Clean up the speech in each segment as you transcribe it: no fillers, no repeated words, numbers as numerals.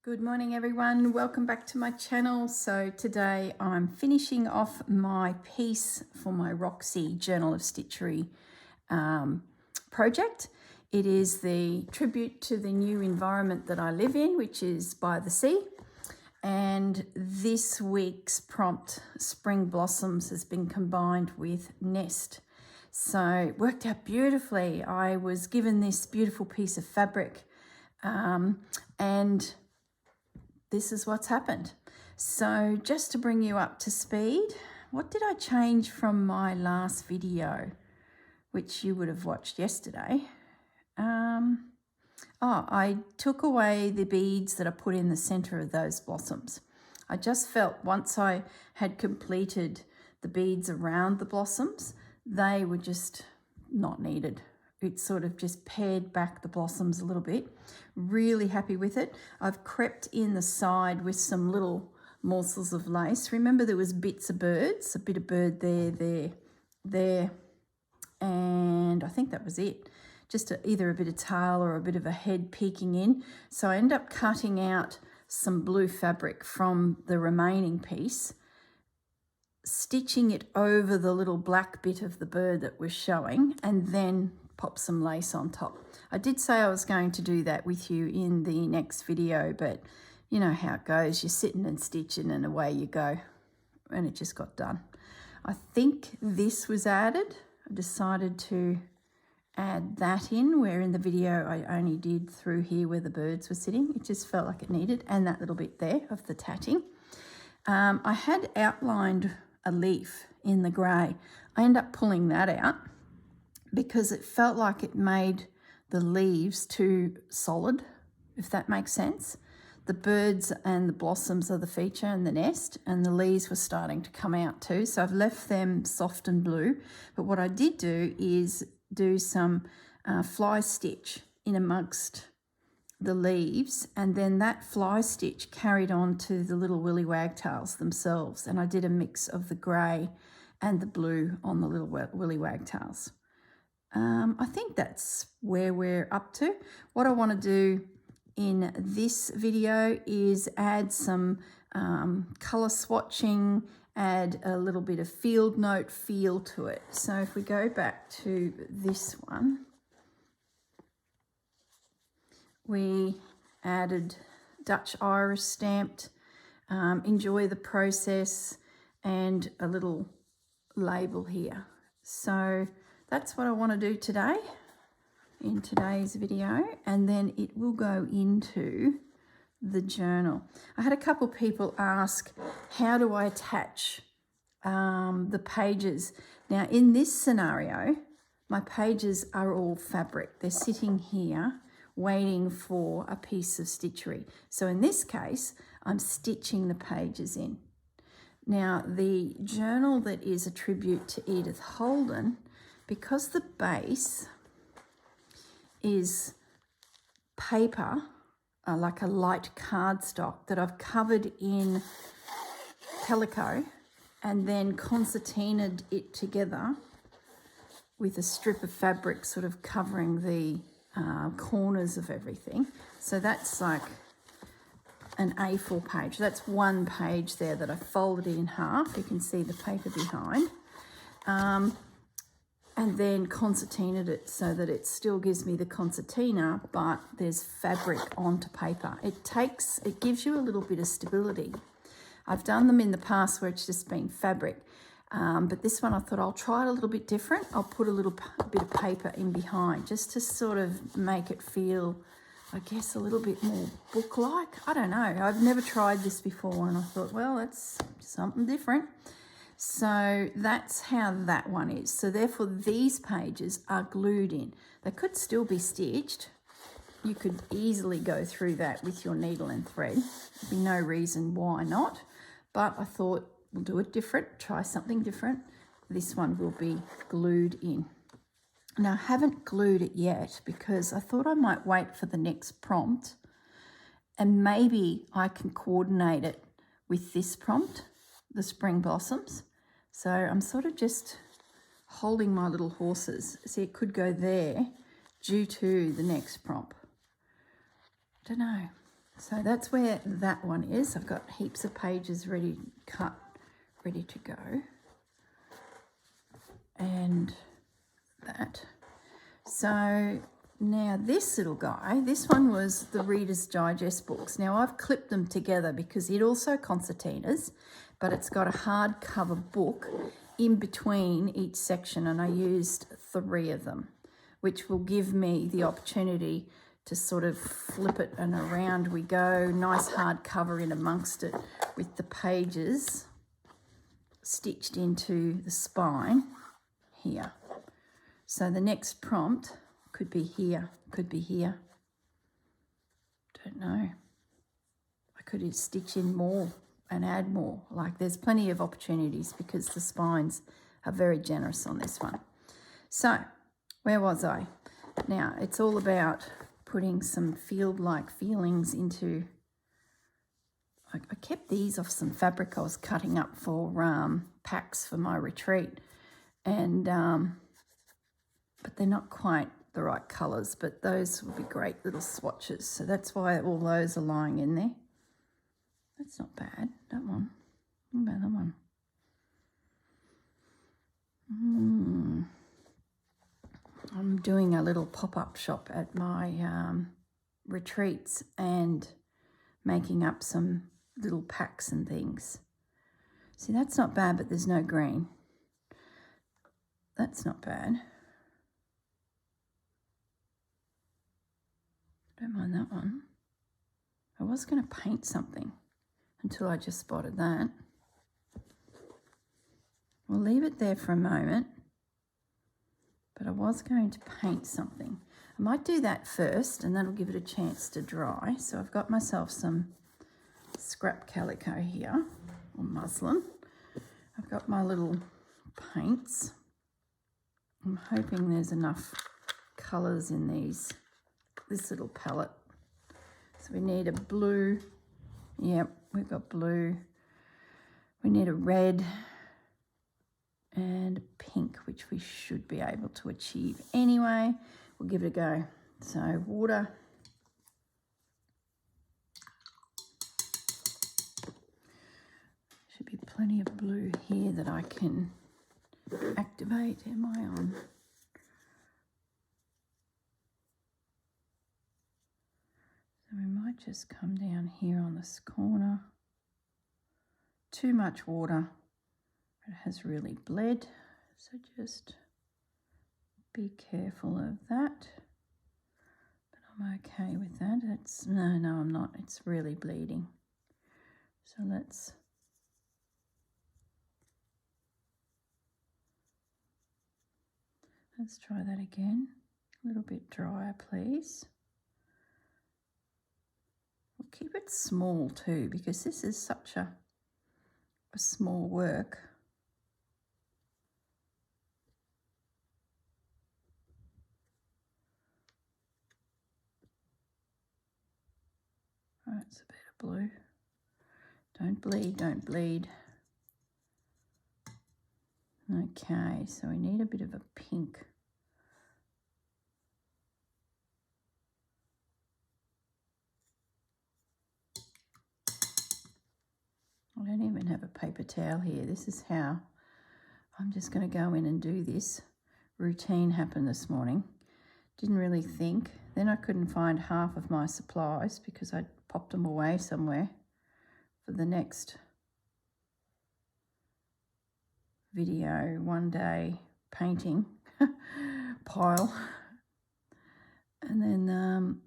Good morning everyone, welcome back to my channel. So today I'm finishing off my piece for my Roxy Journal of Stitchery project. It is the tribute to the new environment that I live in, which is by the sea. And this week's prompt, Spring Blossoms, has been combined with Nest. So it worked out beautifully. I was given this beautiful piece of fabric and this is what's happened. So just to bring you up to speed, what did I change from my last video, which you would have watched yesterday? I took away the beads that I put in the center of those blossoms. I just felt once I had completed the beads around the blossoms, they were just not needed. It sort of just pared back the blossoms a little bit. Really happy with it. I've crept in the side with some little morsels of lace. Remember there was bits of birds, a bit of bird there, and I think that was it. Just either a bit of tail or a bit of a head peeking in. So I ended up cutting out some blue fabric from the remaining piece, stitching it over the little black bit of the bird that was showing, and then pop some lace on top. I did say I was going to do that with you in the next video, but you know how it goes. You're sitting and stitching and away you go, and it just got done. I think this was added. I decided to add that in, where in the video I only did through here where the birds were sitting. It just felt like it needed, and that little bit there of the tatting. I had outlined a leaf in the grey. I ended up pulling that out because it felt like it made the leaves too solid, if that makes sense. The birds and the blossoms are the feature and the nest, and the leaves were starting to come out too. So I've left them soft and blue. But what I did do is do some fly stitch in amongst the leaves, and then that fly stitch carried on to the little willy wagtails themselves. And I did a mix of the grey and the blue on the little willy wagtails. I think that's where we're up to. What I want to do in this video is add some colour swatching, add a little bit of field note feel to it. So if we go back to this one, we added Dutch Irish stamped, enjoy the process, and a little label here. So that's what I want to do today in today's video, and then it will go into the journal. I had a couple people ask, how do I attach the pages? Now in this scenario, my pages are all fabric. They're sitting here waiting for a piece of stitchery. So in this case, I'm stitching the pages in. Now the journal that is a tribute to Edith Holden, because the base is paper, like a light cardstock that I've covered in calico and then concertinaed it together with a strip of fabric sort of covering the corners of everything. So that's like an A4 page. That's one page there that I folded in half. You can see the paper behind. And then concertinaed it so that it still gives me the concertina, but there's fabric onto paper. It gives you a little bit of stability. I've done them in the past where it's just been fabric, but this one I thought I'll try it a little bit different. I'll put a little bit of paper in behind just to sort of make it feel, I guess, a little bit more book-like. I don't know. I've never tried this before, and I thought, well, that's something different. So that's how that one is. So therefore these pages are glued in. They could still be stitched. You could easily go through that with your needle and thread. There'd be no reason why not. But I thought we'll do it different, try something different. This one will be glued in. Now I haven't glued it yet because I thought I might wait for the next prompt, and maybe I can coordinate it with this prompt, the Spring Blossoms. So I'm sort of just holding my little horses. See, it could go there due to the next prompt. I don't know. So that's where that one is. I've got heaps of pages ready, cut, ready to go. And that. So now this little guy, this one was the Reader's Digest books. Now I've clipped them together because it also concertinas, but it's got a hardcover book in between each section, and I used 3 of them, which will give me the opportunity to sort of flip it and around we go. Nice hardcover in amongst it with the pages stitched into the spine here. So the next prompt could be here, could be here. Don't know. I could stitch in more and add more. Like, there's plenty of opportunities because the spines are very generous on this one. So where was I? Now it's all about putting some field-like feelings into. I kept these off some fabric I was cutting up for packs for my retreat, and but they're not quite the right colours, but those would be great little swatches. So that's why all those are lying in there. That's not bad, that one. What about that one? I'm doing a little pop-up shop at my retreats and making up some little packs and things. See, that's not bad, but there's no green. That's not bad. Don't mind that one. I was going to paint something until I just spotted that. We'll leave it there for a moment. But I was going to paint something. I might do that first, and that'll give it a chance to dry. So I've got myself some scrap calico here, or muslin. I've got my little paints. I'm hoping there's enough colours in this little palette. So we need a blue. Yep, we've got blue. We need a red and pink, which we should be able to achieve anyway. We'll give it a go. So water. Should be plenty of blue here that I can activate. Am I on? So we might just come down here on this corner. Too much water. It has really bled, so just be careful of that. But I'm okay with that. No, I'm not. It's really bleeding. So let's try that again. A little bit drier, please. We'll keep it small too, because this is such a small work. Right, it's a bit of blue. Don't bleed, don't bleed. Okay, so we need a bit of a pink. I don't even have a paper towel here. This is how I'm just going to go in and do this. Routine happened this morning. Didn't really think. Then I couldn't find half of my supplies because I'd popped them away somewhere for the next video, one day painting pile. And then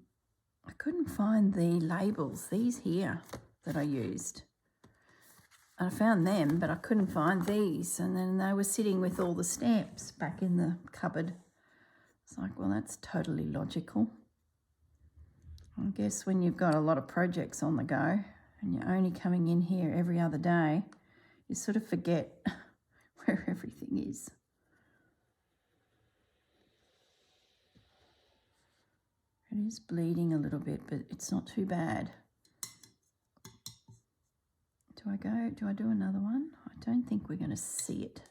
I couldn't find the labels, these here that I used. I found them, but I couldn't find these. And then they were sitting with all the stamps back in the cupboard. It's like, well, that's totally logical. I guess when you've got a lot of projects on the go and you're only coming in here every other day, you sort of forget where everything is. It is bleeding a little bit, but it's not too bad. Do I do another one? I don't think we're going to see it.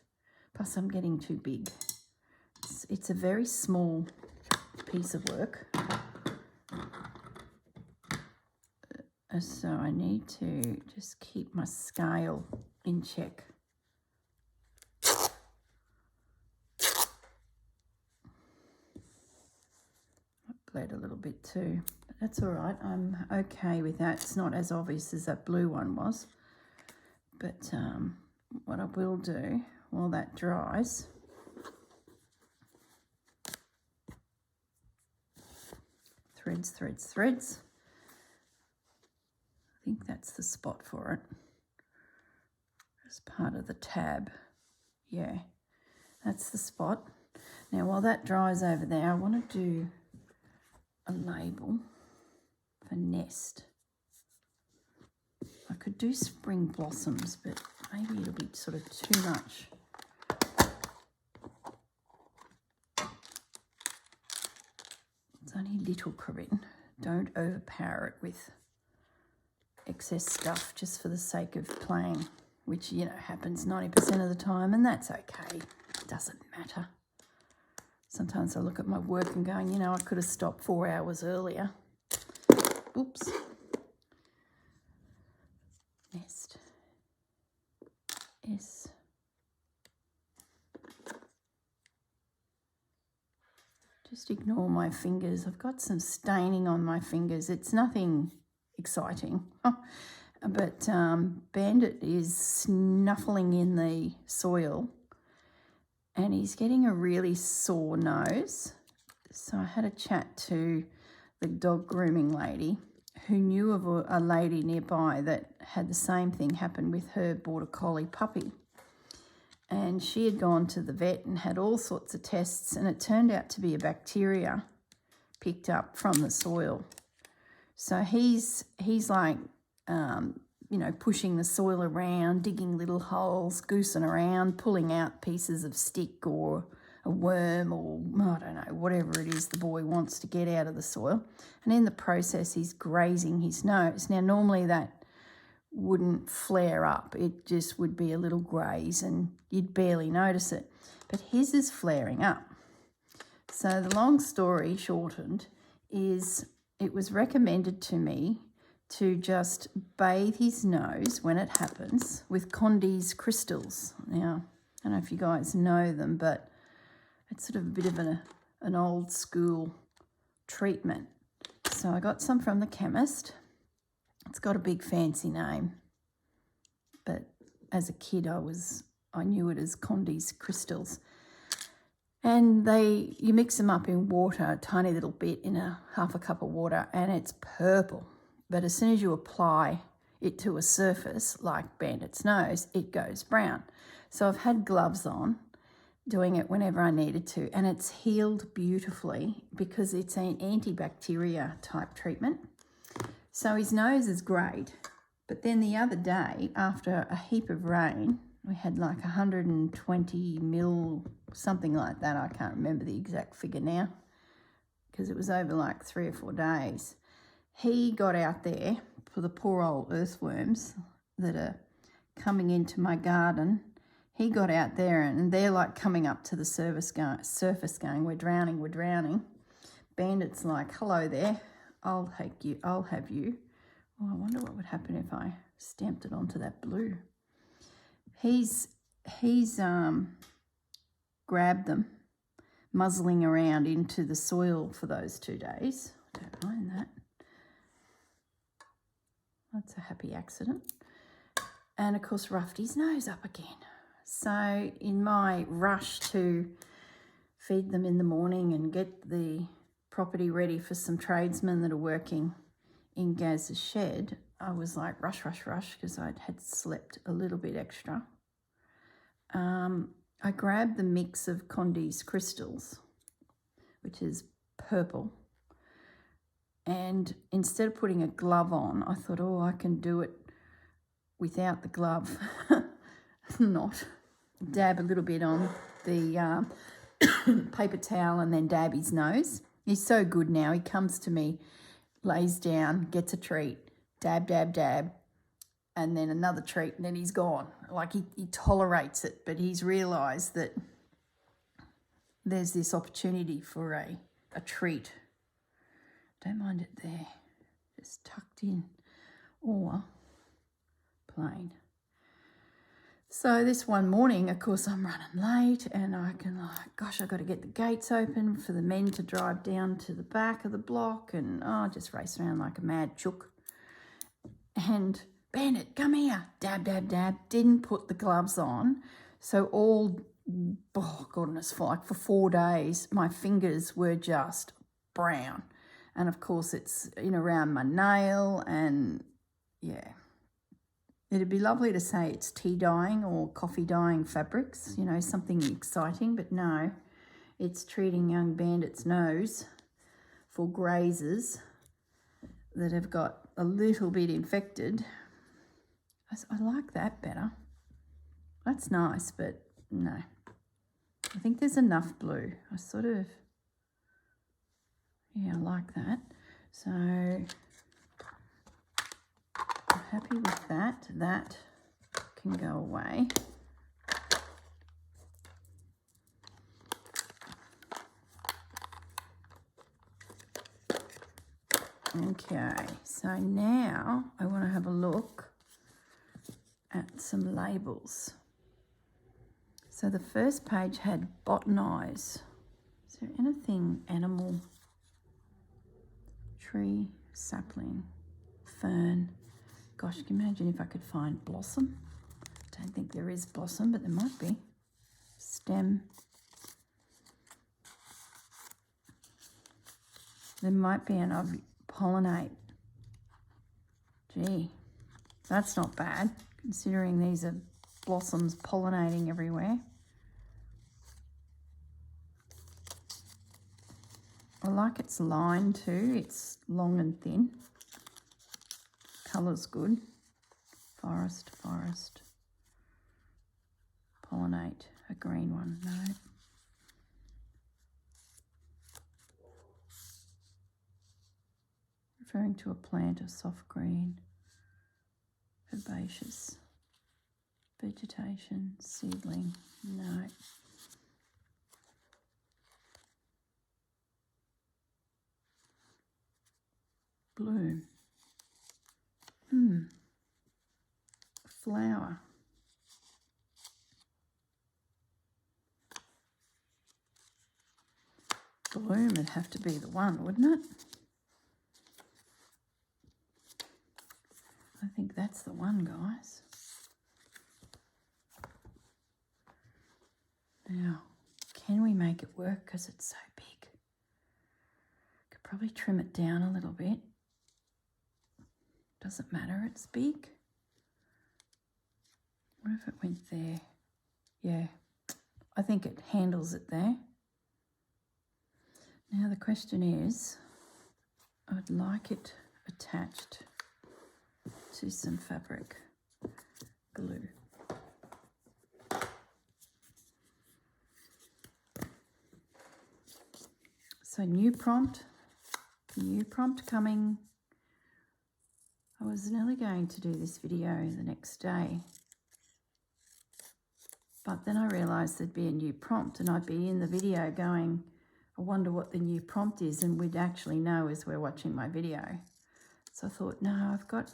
Plus I'm getting too big. It's a very small piece of work. So I need to just keep my scale in check. I bled a little bit too, but that's all right. I'm okay with that. It's not as obvious as that blue one was. But what I will do while that dries, threads, threads, threads. I think that's the spot for it. As part of the tab. Yeah, that's the spot. Now while that dries over there, I want to do a label for nest. I could do spring blossoms, but maybe it'll be sort of too much. It's only little, Corrine. Don't overpower it with excess stuff just for the sake of playing, which, you know, happens 90% of the time, and that's okay. It doesn't matter. Sometimes I look at my work and going, you know, I could have stopped 4 hours earlier. Oops. Nest. S. Just ignore my fingers. I've got some staining on my fingers. It's nothing exciting. But Bandit is snuffling in the soil and he's getting a really sore nose. So I had a chat to the dog grooming lady who knew of a lady nearby that had the same thing happen with her border collie puppy. And she had gone to the vet and had all sorts of tests, and it turned out to be a bacteria picked up from the soil. So he's like, you know, pushing the soil around, digging little holes, goosing around, pulling out pieces of stick or a worm or, I don't know, whatever it is the boy wants to get out of the soil. And in the process, he's grazing his nose. Now, normally that wouldn't flare up. It just would be a little graze and you'd barely notice it. But his is flaring up. So the long story shortened is it was recommended to me to just bathe his nose when it happens with Condy's crystals. Now, I don't know if you guys know them, but it's sort of a bit of an old school treatment. So I got some from the chemist. It's got a big fancy name, but as a kid I knew it as Condy's crystals. And you mix them up in water, a tiny little bit in half a cup of water, and it's purple. But as soon as you apply it to a surface, like Bandit's nose, it goes brown. So I've had gloves on, doing it whenever I needed to, and it's healed beautifully because it's an antibacteria type treatment. So his nose is great. But then the other day, after a heap of rain, we had like 120 mil, something like that. I can't remember the exact figure now because it was over like 3 or 4 days. He got out there for the poor old earthworms that are coming into my garden. He got out there and they're like coming up to the surface going, we're drowning, we're drowning. Bandit's like, hello there, I'll take you, I'll have you. Oh, I wonder what would happen if I stamped it onto that blue. He's grabbed them, muzzling around into the soil for those 2 days. I don't mind that. That's a happy accident. And of course roughed his nose up again. So in my rush to feed them in the morning and get the property ready for some tradesmen that are working in Gaz's shed, I was like rush, rush, rush because I had slept a little bit extra. I grabbed the mix of Condy's crystals, which is purple, and instead of putting a glove on, I thought, oh, I can do it without the glove. Not. Dab a little bit on the paper towel and then dab his nose. He's so good now. He comes to me, lays down, gets a treat, dab, dab, dab, and then another treat, and then he's gone. Like he tolerates it, but he's realised that there's this opportunity for a treat. Don't mind it there, just tucked in. or plain. So this one morning, of course, I'm running late and I can gosh, I've got to get the gates open for the men to drive down to the back of the block, and just race around like a mad chook. And Bandit, come here, dab, dab, dab, didn't put the gloves on. So goodness, for like for 4 days, my fingers were just brown. And of course it's around my nail, and yeah. It'd be lovely to say it's tea dyeing or coffee dyeing fabrics, something exciting, but no, it's treating young Bandit's nose for grazes that have got a little bit infected. I like that better. That's nice, but no. I think there's enough blue. I like that. So I'm happy with that. That can go away. Okay, so now I want to have a look at some labels. So the first page had botanize. Is there anything animal? Tree, sapling, fern. Gosh, can you imagine if I could find blossom? Don't think there is blossom, but there might be. Stem. There might be an pollinate. Gee, that's not bad, considering these are blossoms pollinating everywhere. I like its line too. It's long and thin. Colour's good. Forest, forest. Pollinate, a green one, no. Referring to a plant of soft green, herbaceous, vegetation, seedling, no. Bloom. Flower. Bloom would have to be the one, wouldn't it? I think that's the one, guys. Now, can we make it work because it's so big? Could probably trim it down a little bit. Doesn't matter, it's big. What if it went there? Yeah, I think it handles it there. Now the question is, I'd like it attached to some fabric glue. So new prompt coming. I was nearly going to do this video the next day, but then I realised there'd be a new prompt and I'd be in the video going, I wonder what the new prompt is, and we'd actually know as we're watching my video. So I thought, no, I've got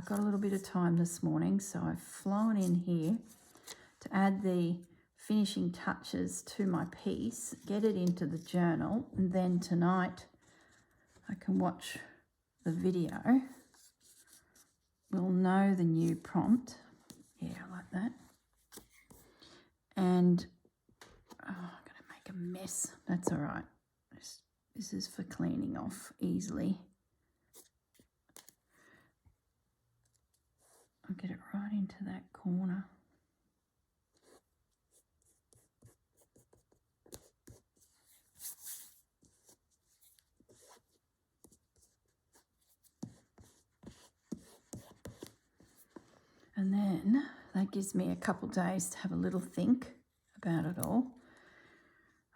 a little bit of time this morning, so I've flown in here to add the finishing touches to my piece, get it into the journal, and then tonight I can watch the video. We'll know the new prompt. Yeah, I like that. And I'm going to make a mess. That's all right. This is for cleaning off easily. I'll get it right into that corner. And then that gives me a couple of days to have a little think about it all.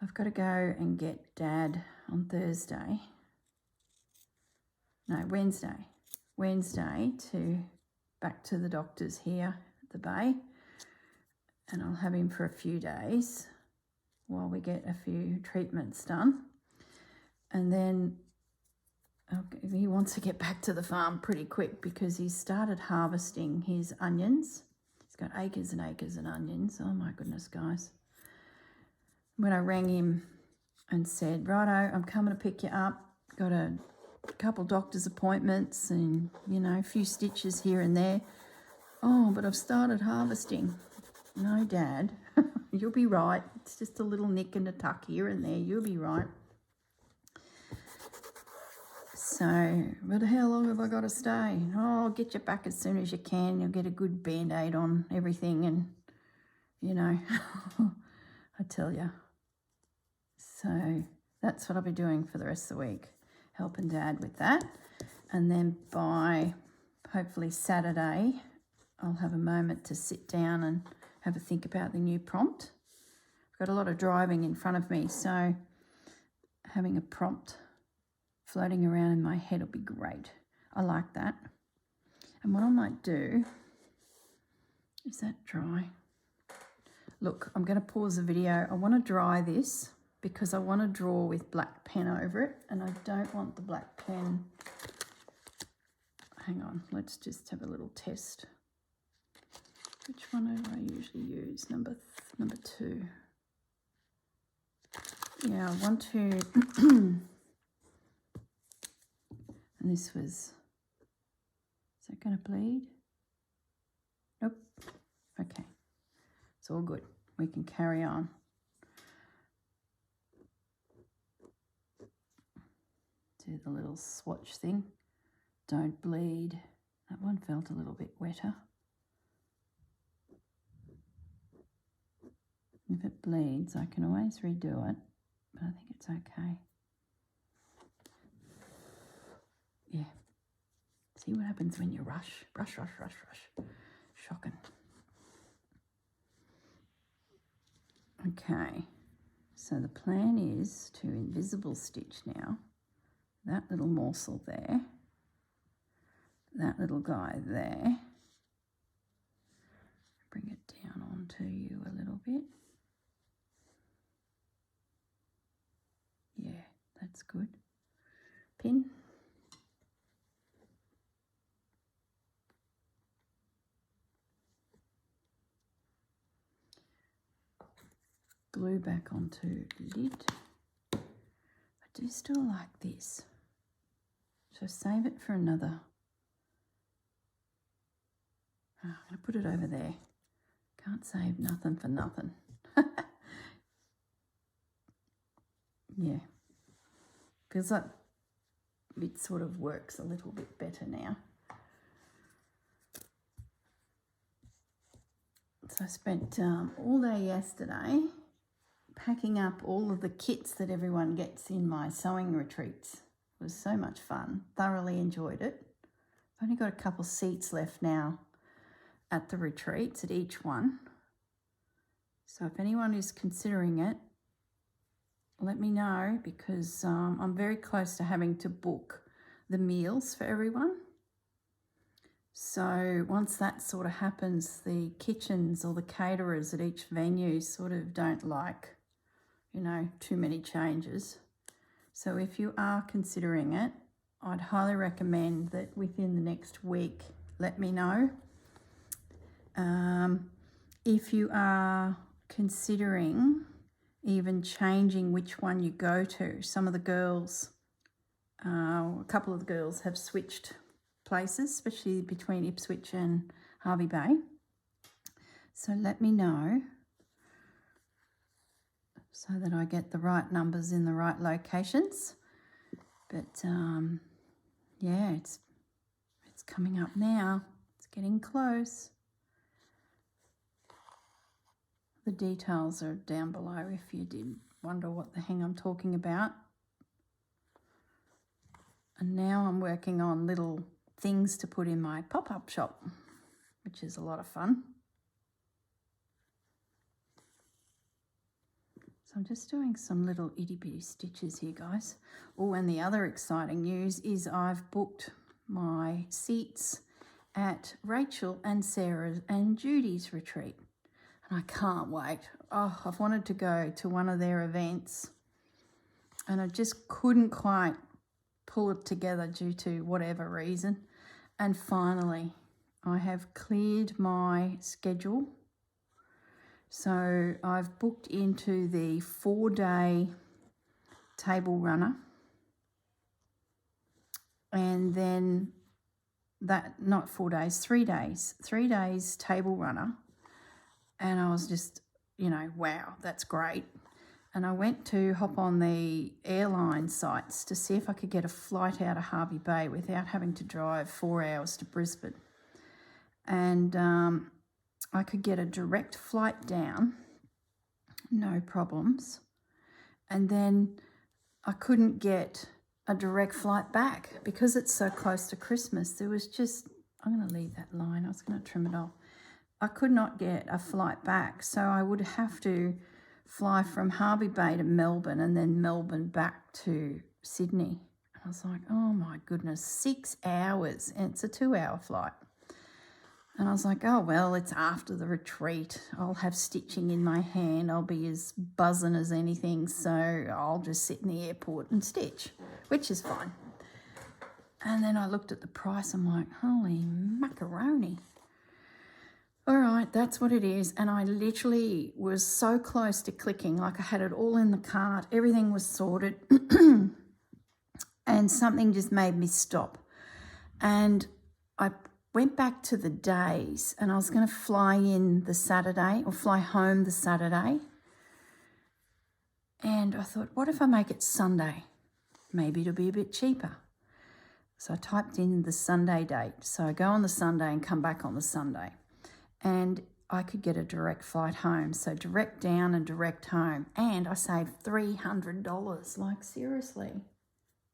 I've got to go and get Dad on Wednesday to back to the doctor's here at the Bay, and I'll have him for a few days while we get a few treatments done. And then he wants to get back to the farm pretty quick because he's started harvesting his onions. He's got acres and acres of onions. Oh my goodness, guys. When I rang him and said, righto, I'm coming to pick you up, got a couple doctor's appointments and, you know, a few stitches here and there. Oh, but I've started harvesting. No, Dad, you'll be right. It's just a little nick and a tuck here and there. You'll be right. So, but how long have I got to stay? Oh, I'll get you back as soon as you can. You'll get a good Band-Aid on everything and, you know, I tell you. So that's what I'll be doing for the rest of the week, helping Dad with that. And then by hopefully Saturday, I'll have a moment to sit down and have a think about the new prompt. I've got a lot of driving in front of me, so having a prompt floating around in my head will be great. I like that. And what I might do, is that dry? Look, I'm going to pause the video. I want to dry this because I want to draw with black pen over it, and I don't want the black pen. Hang on, let's just have a little test. Which one do I usually use? Number 2. Yeah, I want to... And this was, is that going to bleed? Nope. Okay. It's all good. We can carry on. Do the little swatch thing. Don't bleed. That one felt a little bit wetter. If it bleeds, I can always redo it, but I think it's okay. Yeah. See what happens when you rush. Rush. Shocking. Okay. So the plan is to invisible stitch now. That little morsel there. That little guy there. Bring it down onto you a little bit. Yeah, that's good. Pin. Glue back onto lid. I do still like this. So save it for another. Oh, I'm going to put it over there. Can't save nothing for nothing. Yeah. Feels like it sort of works a little bit better now. So I spent all day yesterday packing up all of the kits that everyone gets in my sewing retreats. It was so much fun. Thoroughly enjoyed it. I've only got a couple seats left now at the retreats at each one. So if anyone is considering it, let me know, because I'm very close to having to book the meals for everyone. So once that sort of happens, the kitchens or the caterers at each venue sort of don't like, you know, too many changes. So if you are considering it, I'd highly recommend that within the next week, let me know. If you are considering even changing which one you go to, some of the girls, a couple of the girls have switched places, especially between Ipswich and Hervey Bay. So let me know so that I get the right numbers in the right locations. But yeah, it's coming up now. It's getting close. The details are down below if you did wonder what the hell I'm talking about. And now I'm working on little things to put in my pop-up shop, which is a lot of fun. So I'm just doing some little itty-bitty stitches here, guys. Oh, and the other exciting news is I've booked my seats at Rachel and Sarah and Judy's retreat. And I can't wait. Oh, I've wanted to go to one of their events and I just couldn't quite pull it together due to whatever reason. And finally, I have cleared my schedule. So I've booked into the 4-day table runner. And then that, not 4 days, 3 days. 3 days table runner. And I was just, you know, wow, that's great. And I went to hop on the airline sites to see if I could get a flight out of Hervey Bay without having to drive 4 hours to Brisbane. And I could get a direct flight down, no problems. And then I couldn't get a direct flight back because it's so close to Christmas. There was just, I'm going to leave that line, I was going to trim it off. I could not get a flight back, so I would have to fly from Hervey Bay to Melbourne and then Melbourne back to Sydney. And I was like, oh my goodness, 6 hours, and it's a 2-hour flight. And I was like, oh, well, it's after the retreat. I'll have stitching in my hand. I'll be as buzzing as anything, so I'll just sit in the airport and stitch, which is fine. And then I looked at the price. I'm like, holy macaroni. All right, that's what it is. And I literally was so close to clicking, like I had it all in the cart. Everything was sorted. And something just made me stop. And I went back to the days, and I was going to fly in the Saturday or fly home the Saturday. And I thought, what if I make it Sunday? Maybe it'll be a bit cheaper. So I typed in the Sunday date. So I go on the Sunday and come back on the Sunday. And I could get a direct flight home. So direct down and direct home. And I saved $300. Like, seriously.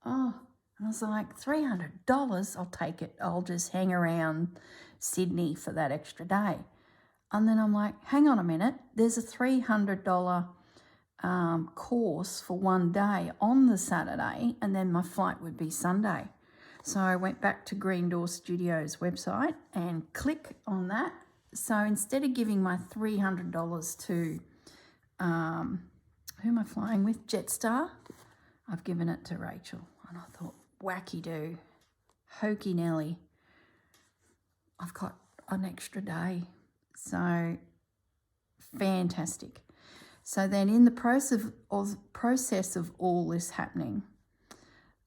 Oh, and I was like, $300? I'll take it. I'll just hang around Sydney for that extra day. And then I'm like, hang on a minute. There's a $300 course for 1 day on the Saturday, and then my flight would be Sunday. So I went back to Green Door Studios website and click on that. So instead of giving my $300 to, who am I flying with? Jetstar. I've given it to Rachel. And I thought, wacky do, hokey Nelly. I've got an extra day. So fantastic. So then in the process of all this happening,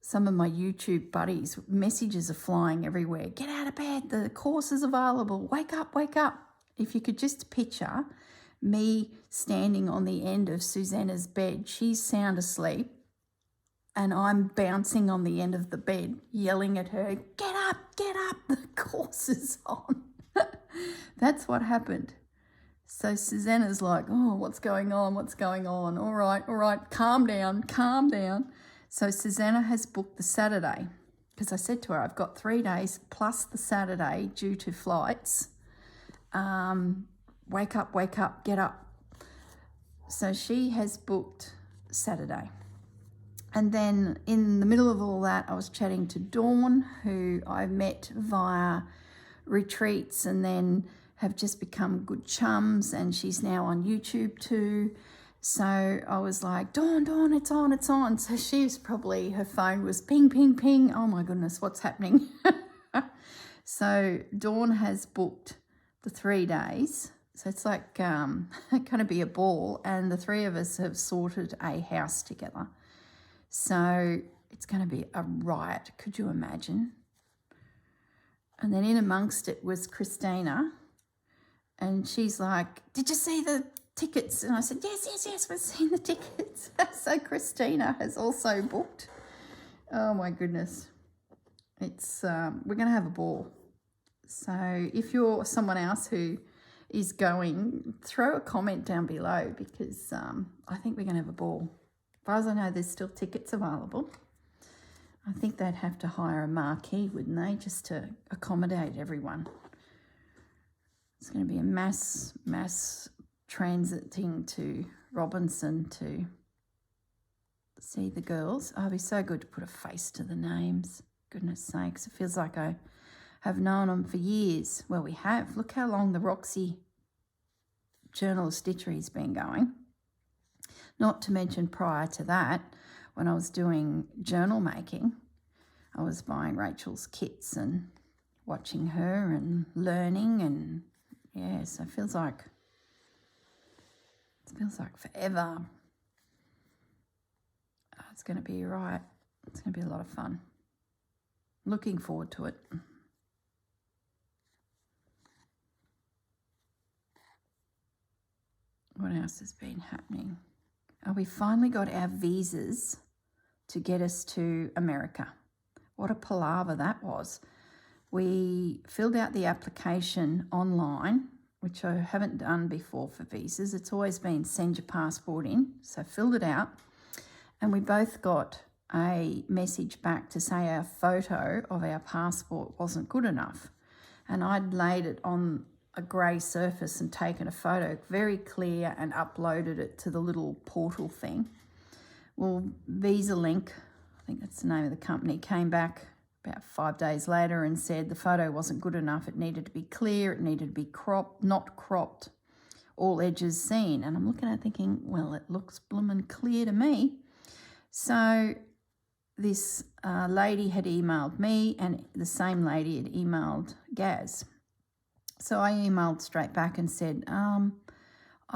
some of my YouTube buddies, messages are flying everywhere. Get out of bed, the course is available. Wake up, wake up. If you could just picture me standing on the end of Susanna's bed. She's sound asleep and I'm bouncing on the end of the bed, yelling at her, get up, the course is on. That's what happened. So Susanna's like, oh, what's going on? All right, calm down. So Susanna has booked the Saturday because I said to her, I've got 3 days plus the Saturday due to flights. Wake up, get up. So she has booked Saturday. And then in the middle of all that, I was chatting to Dawn, who I met via retreats and then have just become good chums, and she's now on YouTube too. So I was like, Dawn, it's on. So she was probably, her phone was ping, ping, ping. Oh my goodness, what's happening? So Dawn has booked the 3 days. So it's like going to be a ball, and the three of us have sorted a house together. So it's going to be a riot. Could you imagine? And then in amongst it was Christina, and she's like, did you see the tickets? And I said, yes, we've seen the tickets. So Christina has also booked. Oh my goodness. It's we're going to have a ball. So if you're someone else who is going, throw a comment down below, because I think we're going to have a ball. As far as I know, there's still tickets available. I think they'd have to hire a marquee, wouldn't they, just to accommodate everyone. It's going to be a mass transiting to Robinson to see the girls. Oh, it'd be so good to put a face to the names. Goodness sakes, it feels like I have known them for years. Well, we have. Look how long the Roxy Journal of Stitchery has been going. Not to mention prior to that, when I was doing journal making, I was buying Rachel's kits and watching her and learning, and yeah, so it feels like forever. Oh, it's going to be right. It's going to be a lot of fun. Looking forward to it. What else has been happening? Oh, we finally got our visas to get us to America. What a palaver that was. We filled out the application online, which I haven't done before for visas. It's always been send your passport in. So filled it out, and we both got a message back to say our photo of our passport wasn't good enough. And I'd laid it on a grey surface and taken a photo, very clear, and uploaded it to the little portal thing. Well, Visa Link, I think that's the name of the company, came back about 5 days later and said the photo wasn't good enough. It needed to be clear, it needed to be cropped, not cropped, all edges seen. And I'm looking at it thinking, well, it looks bloomin' clear to me. So this lady had emailed me, and the same lady had emailed Gaz. So I emailed straight back and said, I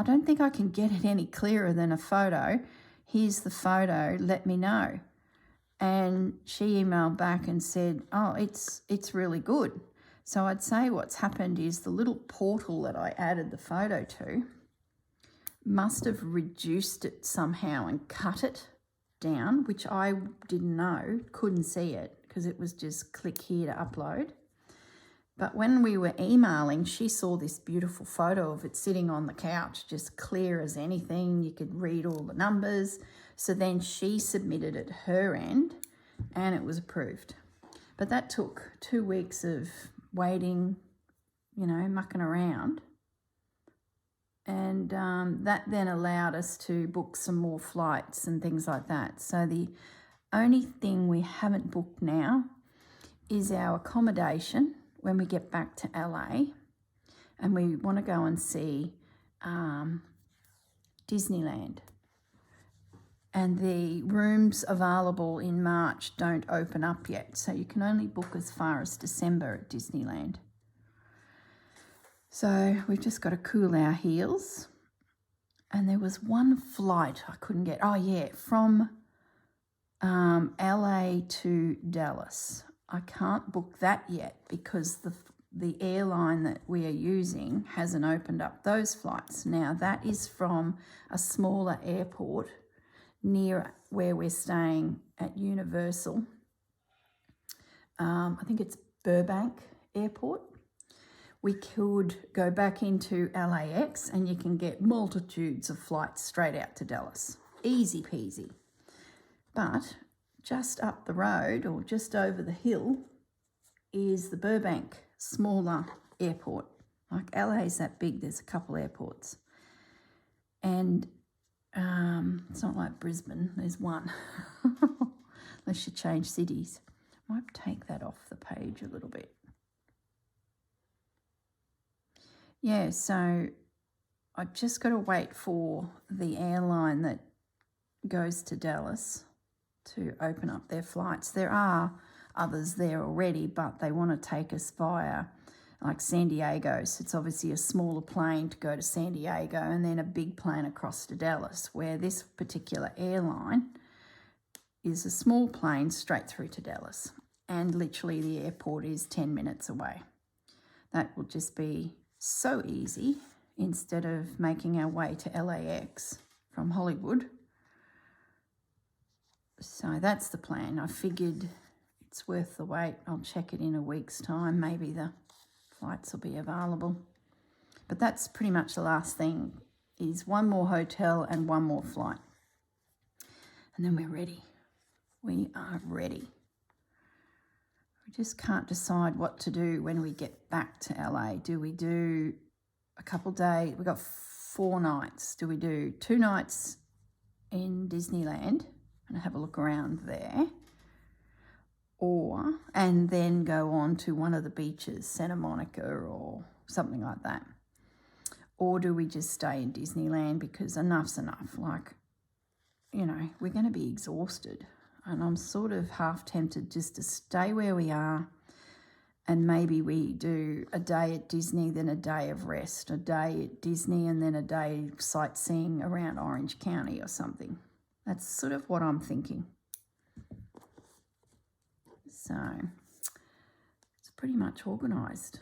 don't think I can get it any clearer than a photo. Here's the photo, let me know. And she emailed back and said, oh, it's really good. So I'd say what's happened is the little portal that I added the photo to must have reduced it somehow and cut it down, which I didn't know, couldn't see it because it was just click here to upload. But when we were emailing, she saw this beautiful photo of it sitting on the couch, just clear as anything. You could read all the numbers. So then she submitted it her end and it was approved. But that took 2 weeks of waiting, mucking around. And that then allowed us to book some more flights and things like that. So the only thing we haven't booked now is our accommodation when we get back to LA, and we want to go and see Disneyland. And the rooms available in March don't open up yet, so you can only book as far as December at Disneyland. So we've just got to cool our heels. And there was one flight I couldn't get. Oh, yeah, from LA to Dallas. I can't book that yet because the airline that we are using hasn't opened up those flights. Now, that is from a smaller airport near where we're staying at Universal. I think it's Burbank Airport. We could go back into LAX and you can get multitudes of flights straight out to Dallas. Easy peasy. But just up the road or just over the hill is the Burbank smaller airport. Like LA's that big, there's a couple airports. And it's not like Brisbane, there's one. Unless you change cities. I might take that off the page a little bit. Yeah, so I've just got to wait for the airline that goes to Dallas to open up their flights. There are others there already, but they want to take us via like San Diego. So it's obviously a smaller plane to go to San Diego and then a big plane across to Dallas, where this particular airline is a small plane straight through to Dallas. And literally the airport is 10 minutes away. That will just be so easy instead of making our way to LAX from Hollywood. So that's the plan. I figured it's worth the wait. I'll check it in a week's time. Maybe the flights will be available. But that's pretty much the last thing, is one more hotel and one more flight. And then we're ready. We are ready. We just can't decide what to do when we get back to LA. Do we do a couple days? We've got 4 nights. Do we do 2 nights in Disneyland and have a look around there? And then go on to one of the beaches, Santa Monica or something like that? Or do we just stay in Disneyland because enough's enough? Like, we're going to be exhausted and I'm sort of half tempted just to stay where we are, and maybe we do a day at Disney, then a day of rest, a day at Disney and then a day sightseeing around Orange County or something. That's sort of what I'm thinking. So it's pretty much organised.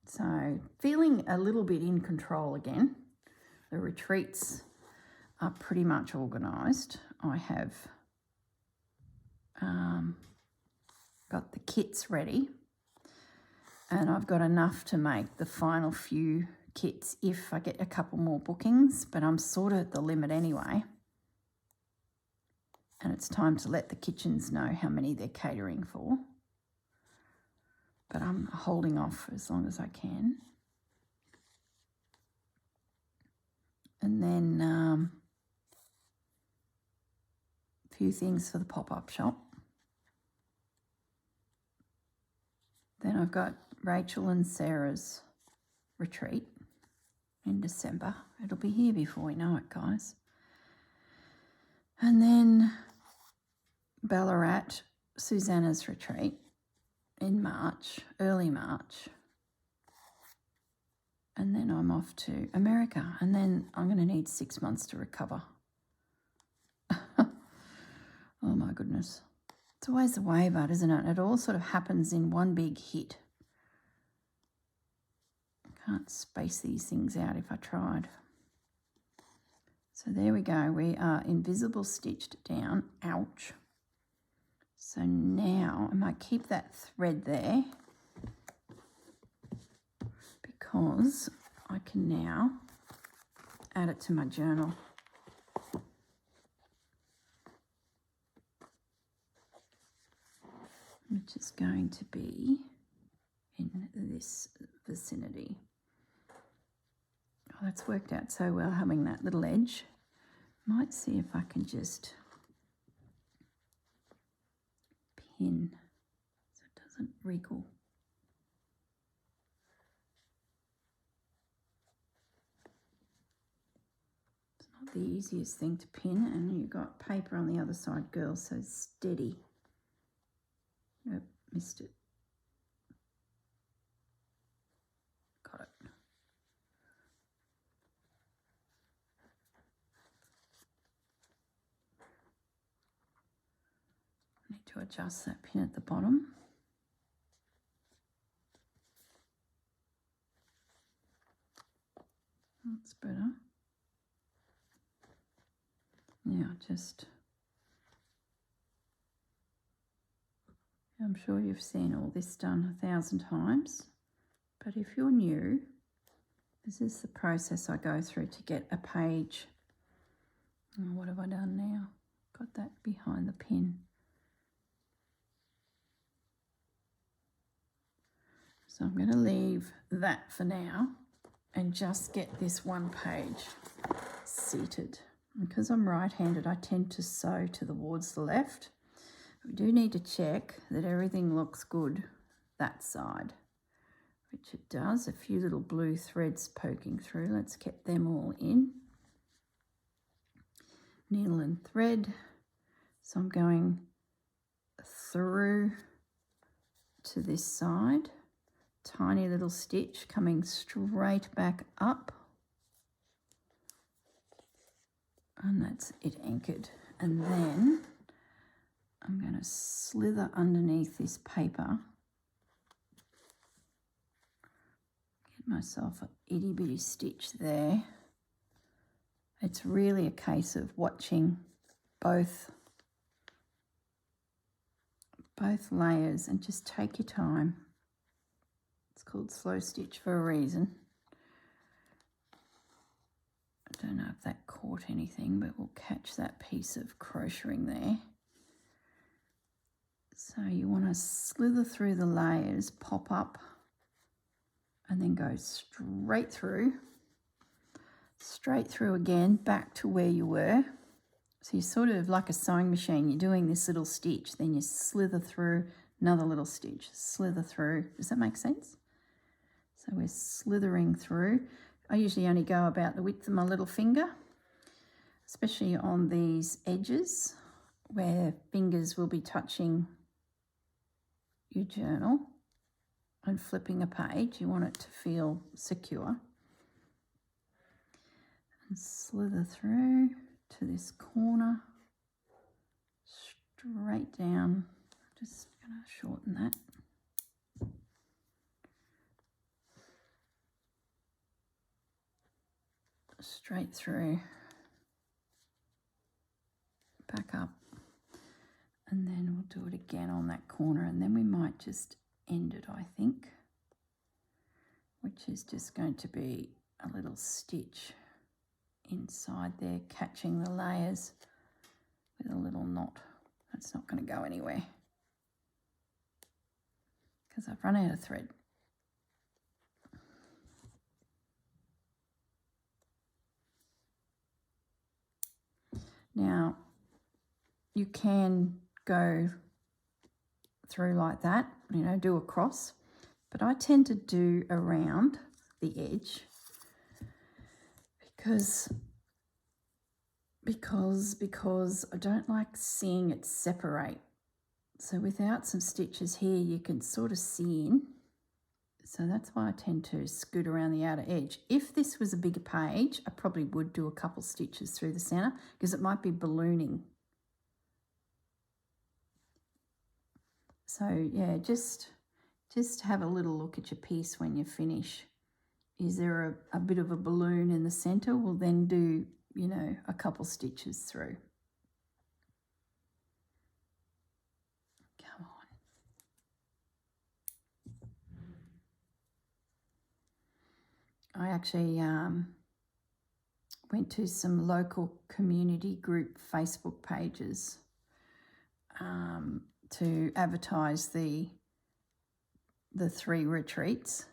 So feeling a little bit in control again. The retreats are pretty much organised. I have got the kits ready. And I've got enough to make the final few kits if I get a couple more bookings, but I'm sort of at the limit anyway. And it's time to let the kitchens know how many they're catering for. But I'm holding off as long as I can. And then a few things for the pop-up shop. Then I've got Rachel and Sarah's retreat in December. It'll be here before we know it, guys. And then Ballarat, Susanna's retreat in March, early March. And then I'm off to America. And then I'm going to need 6 months to recover. Oh my goodness. It's always the way, but isn't it? It all sort of happens in one big hit. I can't space these things out if I tried. So there we go. We are invisible stitched down. Ouch. So now I might keep that thread there because I can now add it to my journal. Which is going to be in this vicinity. Oh, that's worked out so well, having that little edge. Might see if I can just pin so it doesn't wriggle. It's not the easiest thing to pin, and you've got paper on the other side, girls, so steady. Nope, missed it. Got it. I need to adjust that pin at the bottom. That's better. Now just... I'm sure you've seen all this done 1,000 times, but if you're new, this is the process I go through to get a page. Oh, what have I done now? Got that behind the pin. So I'm going to leave that for now and just get this one page seated. Because I'm right-handed, I tend to sew towards the left. We do need to check that everything looks good that side, which it does. A few little blue threads poking through. Let's get them all in. Needle and thread. So I'm going through to this side. Tiny little stitch coming straight back up. And that's it anchored. And then I'm going to slither underneath this paper, get myself an itty bitty stitch there. It's really a case of watching both layers and just take your time. It's called slow stitch for a reason. I don't know if that caught anything, but we'll catch that piece of crocheting there. So you want to slither through the layers, pop up, and then go straight through again, back to where you were. So you're sort of like a sewing machine. You're doing this little stitch, then you slither through another little stitch, slither through. Does that make sense? So we're slithering through. I usually only go about the width of my little finger, especially on these edges where fingers will be touching your journal and flipping a page. You want it to feel secure. And slither through to this corner, straight down. Just going to shorten that. Straight through, back up, and then we'll do it again on that corner, and then we might just end it, I think, which is just going to be a little stitch inside there, catching the layers with a little knot. That's not going to go anywhere because I've run out of thread. Now, you can go through like that, you know, do a cross, but I tend to do around the edge because I don't like seeing it separate. So without some stitches here, you can sort of see in. So that's why I tend to scoot around the outer edge. If this was a bigger page, I probably would do a couple stitches through the centre because it might be ballooning. So yeah, just have a little look at your piece when you finish. Is there a bit of a balloon in the centre? We'll then do, you know, a couple stitches through. Come on. I actually went to some local community group Facebook pages to advertise the 3 retreats.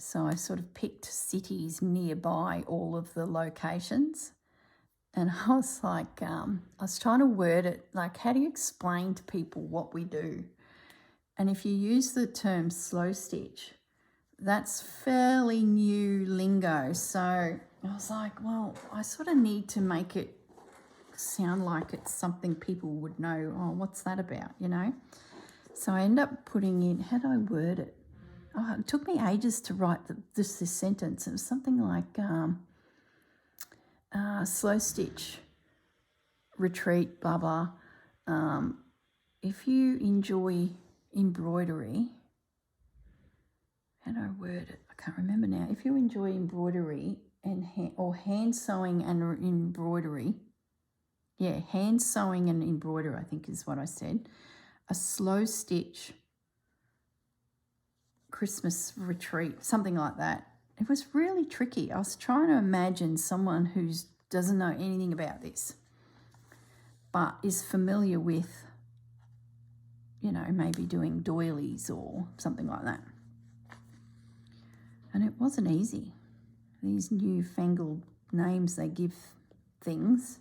So I sort of picked cities nearby all of the locations, and I was like, I was trying to word it like, how do you explain to people what we do? And if you use the term slow stitch, that's fairly new lingo. So I was like, well, I sort of need to make it sound like it's something people would know. Oh, what's that about, you know? So I end up putting in, how do I word it? Oh, it took me ages to write this sentence. It was something like slow stitch, retreat, blah, blah. If you enjoy embroidery, how do I word it? I can't remember now. If you enjoy embroidery and hand sewing and embroidery, yeah, hand sewing and embroidery, I think is what I said. A slow stitch Christmas retreat, something like that. It was really tricky. I was trying to imagine someone who doesn't know anything about this, but is familiar with, you know, maybe doing doilies or something like that. And it wasn't easy. These newfangled names they give things.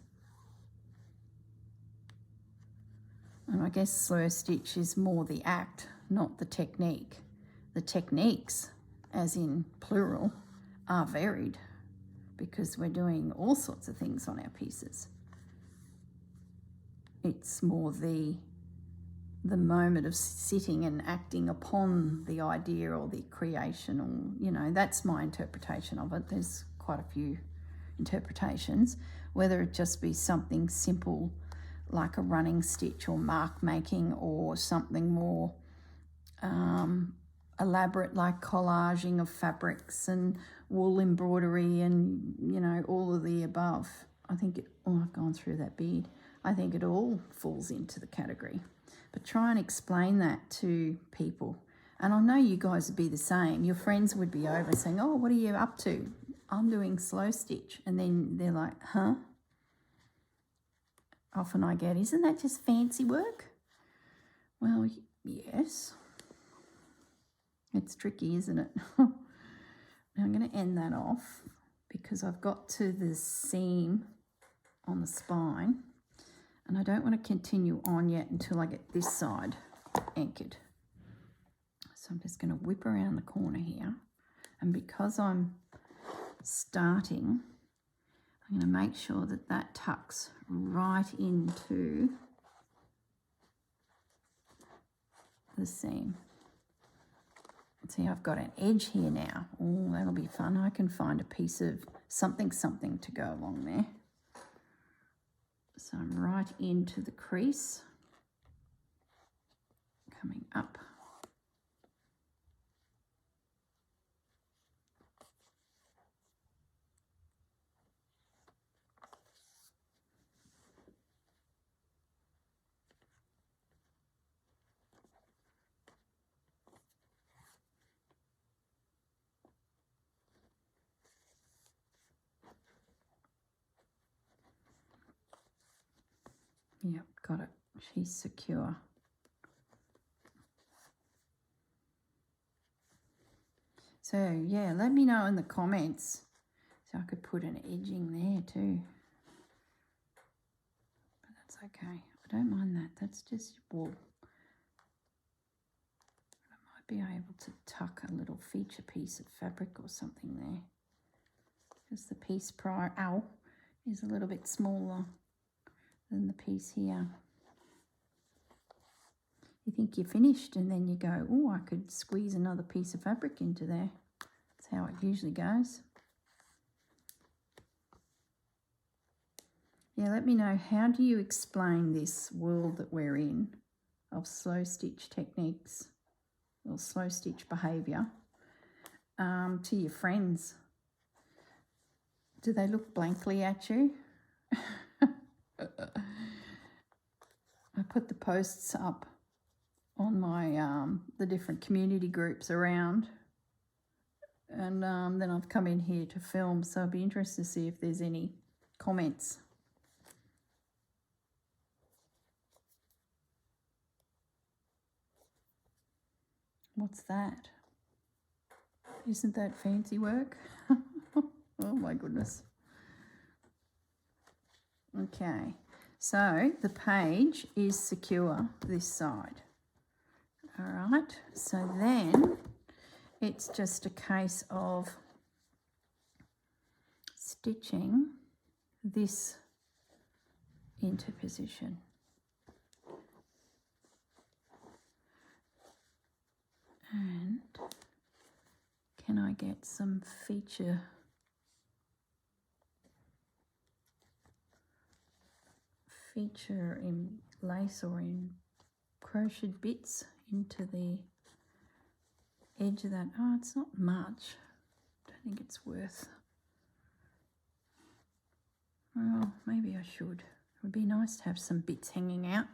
And I guess slow stitch is more the act, not the technique. The techniques, as in plural, are varied because we're doing all sorts of things on our pieces. It's more the moment of sitting and acting upon the idea or the creation, or, you know, that's my interpretation of it. There's quite a few interpretations, whether it just be something simple like a running stitch or mark making, or something more elaborate like collaging of fabrics and wool embroidery and, you know, all of the above. I think I've gone through that bead. I think it all falls into the category. But try and explain that to people. And I know you guys would be the same. Your friends would be over saying, oh, what are you up to? I'm doing slow stitch. And then they're like, huh? Often I get, isn't that just fancy work? Well, yes. It's tricky, isn't it? Now I'm going to end that off because I've got to the seam on the spine and I don't want to continue on yet until I get this side anchored. So I'm just going to whip around the corner here, and because I'm starting, I'm going to make sure that that tucks right into the seam. See, I've got an edge here now. Oh, that'll be fun. I can find a piece of something to go along there. So I'm right into the crease, coming up. Yep, got it. She's secure. So, yeah, let me know in the comments. So I could put an edging there too. But that's okay. I don't mind that. That's just wool. I might be able to tuck a little feature piece of fabric or something there. Because the piece prior, is a little bit smaller than the piece here. You think you're finished and then you go, oh, I could squeeze another piece of fabric into there. That's how it usually goes. Yeah, let me know, how do you explain this world that we're in of slow stitch techniques or slow stitch behaviour to your friends? Do they look blankly at you? I put the posts up on my the different community groups around, and then I've come in here to film, so I'd be interested to see if there's any comments. What's that? Isn't that fancy work? Oh my goodness. Okay, so the page is secure this side. All right, so then it's just a case of stitching this into position. And can I get some feature in lace or in crocheted bits into the edge of that? Oh, it's not much. I don't think it's worth. Well, maybe I should. It would be nice to have some bits hanging out.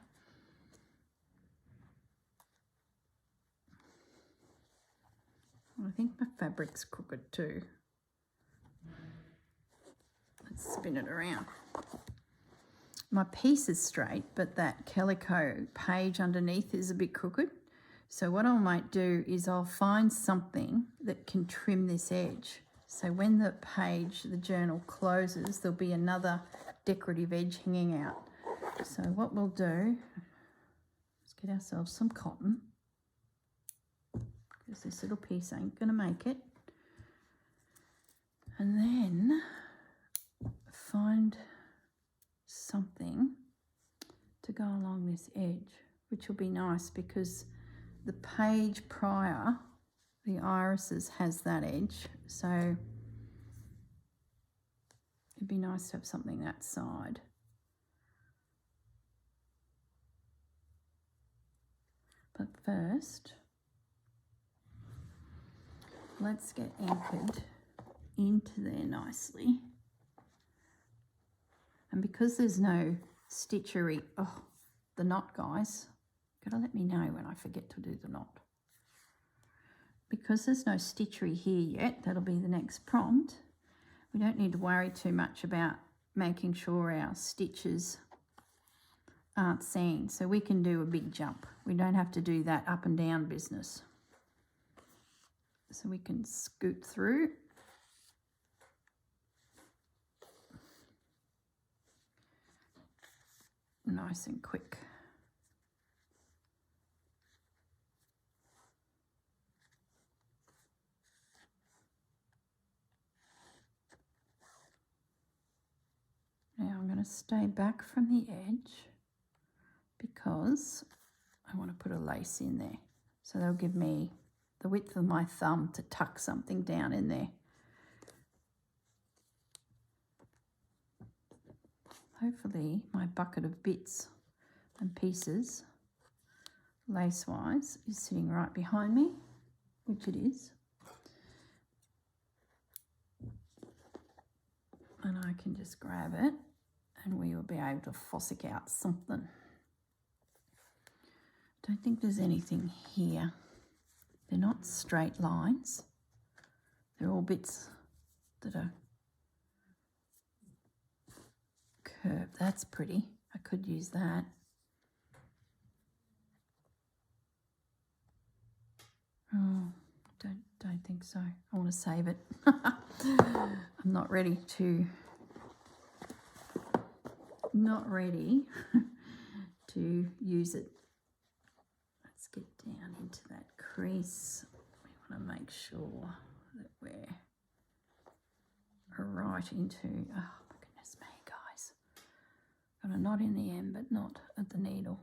I think my fabric's crooked too. Let's spin it around. My piece is straight, but that calico page underneath is a bit crooked. So what I might do is I'll find something that can trim this edge. So when the page, the journal closes, there'll be another decorative edge hanging out. So what we'll do, let's get ourselves some cotton, because this little piece ain't going to make it. And then find something to go along this edge, which will be nice because the page prior, the irises, has that edge. So it'd be nice to have something that side. But first, let's get anchored into there nicely. And because there's no stitchery, the knot, guys, gotta let me know when I forget to do the knot. Because there's no stitchery here yet, that'll be the next prompt. We don't need to worry too much about making sure our stitches aren't seen. So we can do a big jump. We don't have to do that up and down business. So we can scoot through. Nice and quick. Now I'm going to stay back from the edge because I want to put a lace in there. So they'll give me the width of my thumb to tuck something down in there. Hopefully my bucket of bits and pieces, lace-wise, is sitting right behind me, which it is. And I can just grab it and we will be able to fossick out something. Don't think there's anything here. They're not straight lines. They're all bits that are curved. That's pretty. I could use that. Oh, don't think so. I want to save it. I'm not ready to use it. Let's get down into that crease. We want to make sure that we're right into, oh my goodness me, guys. Got a knot in the end, but not at the needle.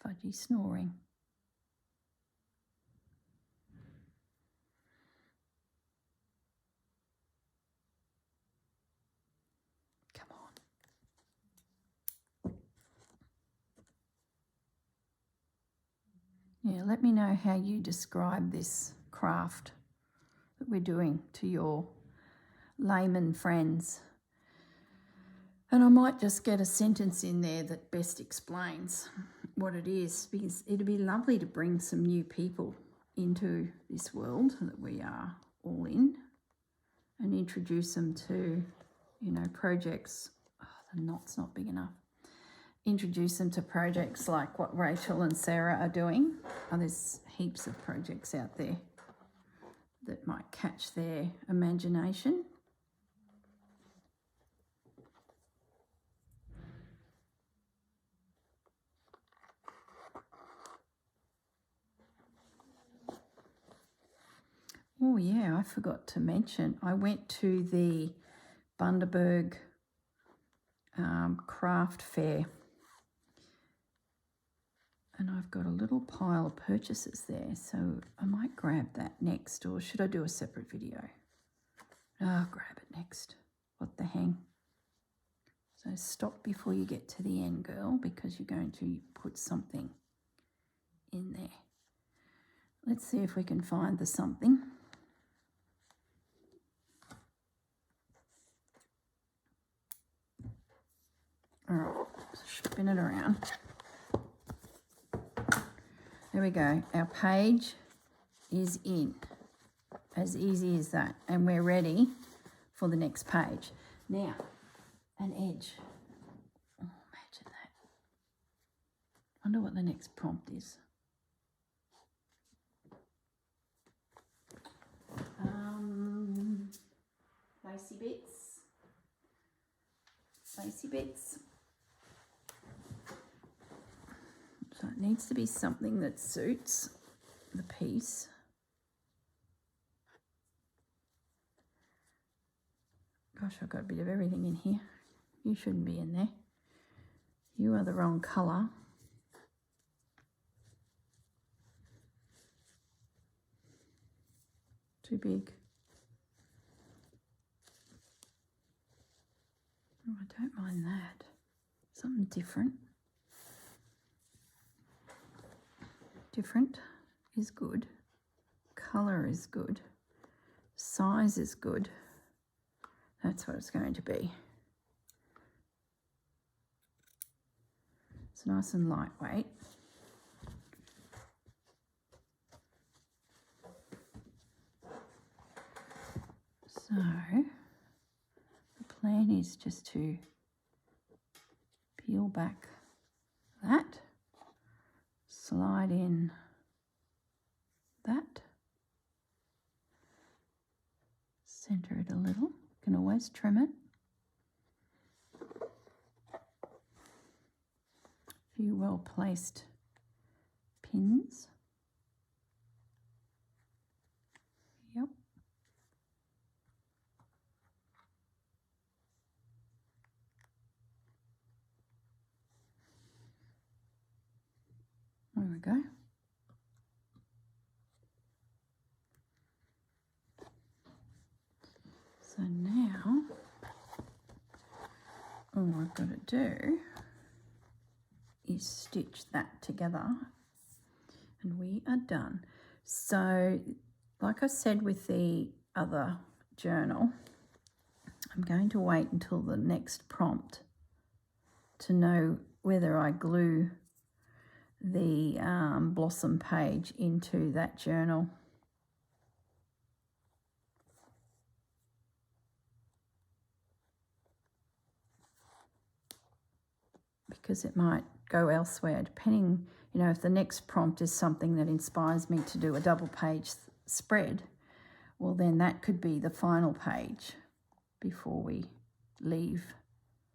Fudgy snoring. Come on. Yeah, let me know how you describe this craft that we're doing to your layman friends. And I might just get a sentence in there that best explains what it is, because it'd be lovely to bring some new people into this world that we are all in and introduce them to, you know, projects. Oh, the knot's not big enough. Introduce them to projects like what Rachel and Sarah are doing. Oh, there's heaps of projects out there that might catch their imagination. Oh yeah, I forgot to mention, I went to the Bundaberg craft fair, and I've got a little pile of purchases there, so I might grab that next, or should I do a separate video? I'll grab it next. What the hang? So stop before you get to the end, girl, because you're going to put something in there. Let's see if we can find the something. All right, spin it around. There we go. Our page is in. As easy as that. And we're ready for the next page. Now, an edge. Oh, imagine that. Wonder what the next prompt is. Lacy bits. Lacy bits. So it needs to be something that suits the piece. Gosh, I've got a bit of everything in here. You shouldn't be in there. You are the wrong colour. Too big. Oh, I don't mind that. Something different. Different is good. Colour is good. Size is good. That's what it's going to be. It's nice and lightweight. So the plan is just to peel back that, slide in that, centre it a little. You can always trim it. A few well placed pins. Yep. There we go. all I've got to do is stitch that together and we are done. So like I said with the other journal, I'm going to wait until the next prompt to know whether I glue the blossom page into that journal. Because it might go elsewhere, depending, you know, if the next prompt is something that inspires me to do a double page spread, well then that could be the final page before we leave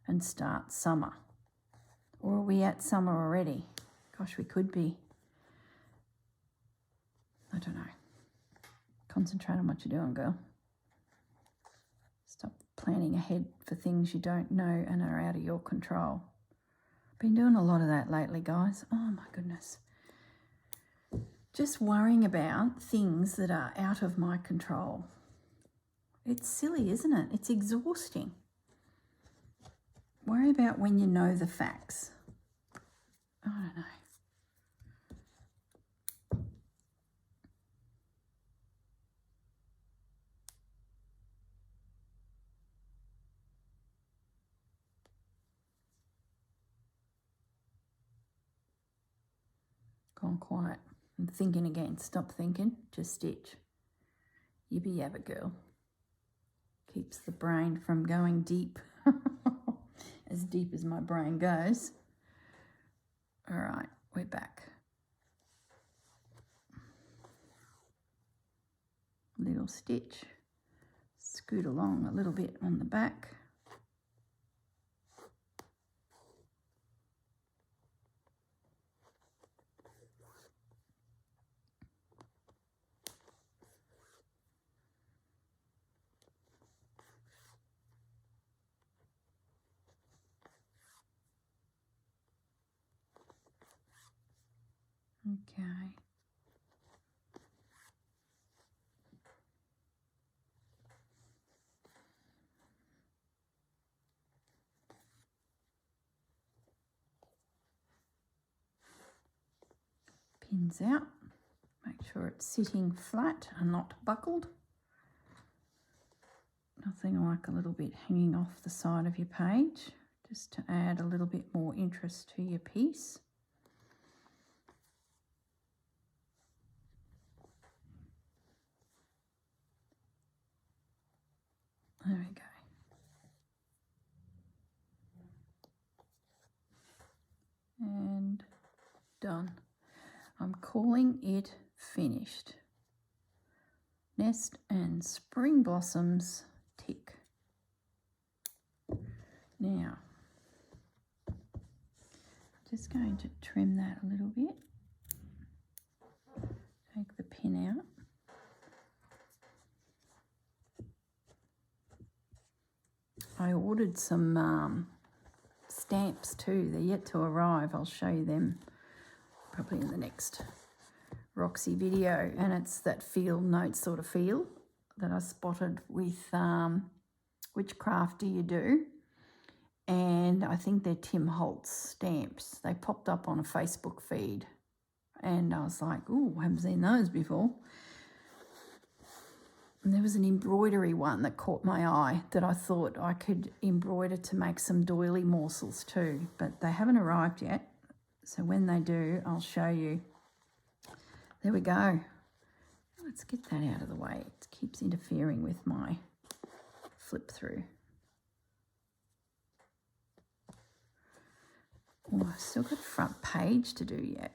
and start summer. Or are we at summer already? Gosh, we could be. I don't know. Concentrate on what you're doing, girl. Stop planning ahead for things you don't know and are out of your control. Been doing a lot of that lately, guys. Oh my goodness. Just worrying about things that are out of my control. It's silly, isn't it? It's exhausting. Worry about when you know the facts. I don't know. Gone quiet. I'm thinking again. Stop thinking. Just stitch. Yippee yabba, girl. Keeps the brain from going deep. As deep as my brain goes. All right, we're back. Little stitch. Scoot along a little bit on the back. Okay. Pins out. Make sure it's sitting flat and not buckled. Nothing like a little bit hanging off the side of your page, just to add a little bit more interest to your piece. There we go. And done. I'm calling it finished. Nest and spring blossoms, tick. Now, just going to trim that a little bit. Take the pin out. I ordered some stamps too. They're yet to arrive. I'll show you them probably in the next Roxy video. And it's that field note sort of feel that I spotted with Which Craft Do You Do? And I think they're Tim Holtz stamps. They popped up on a Facebook feed. And I was like, ooh, I haven't seen those before. And there was an embroidery one that caught my eye that I thought I could embroider to make some doily morsels too, but they haven't arrived yet. So when they do, I'll show you. There we go. Let's get that out of the way. It keeps interfering with my flip through. Oh, I've still got front page to do yet.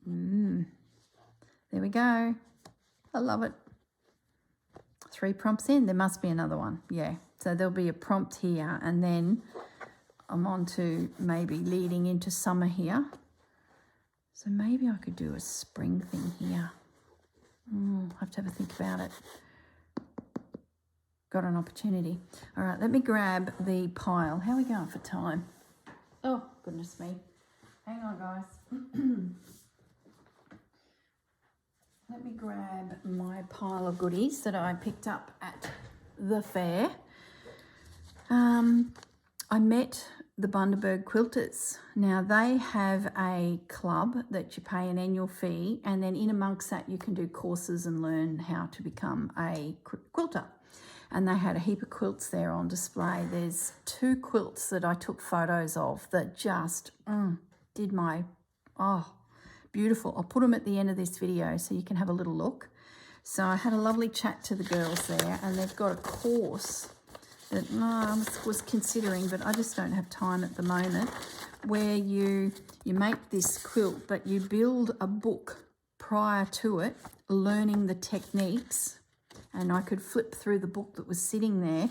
There we go. I love it. 3 prompts in, there must be another one. Yeah, so there'll be a prompt here and then I'm on to maybe leading into summer here. So maybe I could do a spring thing here. I'll have to have a think about it. Got an opportunity. All right, let me grab the pile. How are we going for time? Oh, goodness me. Hang on, guys. Let me grab my pile of goodies that I picked up at the fair. I met the Bundaberg Quilters. Now they have a club that you pay an annual fee, and then in amongst that you can do courses and learn how to become a quilter. And they had a heap of quilts there on display. There's 2 quilts that I took photos of that just did my, beautiful. I'll put them at the end of this video so you can have a little look. So I had a lovely chat to the girls there, and they've got a course that I was considering, but I just don't have time at the moment, where you make this quilt, but you build a book prior to it, learning the techniques. And I could flip through the book that was sitting there,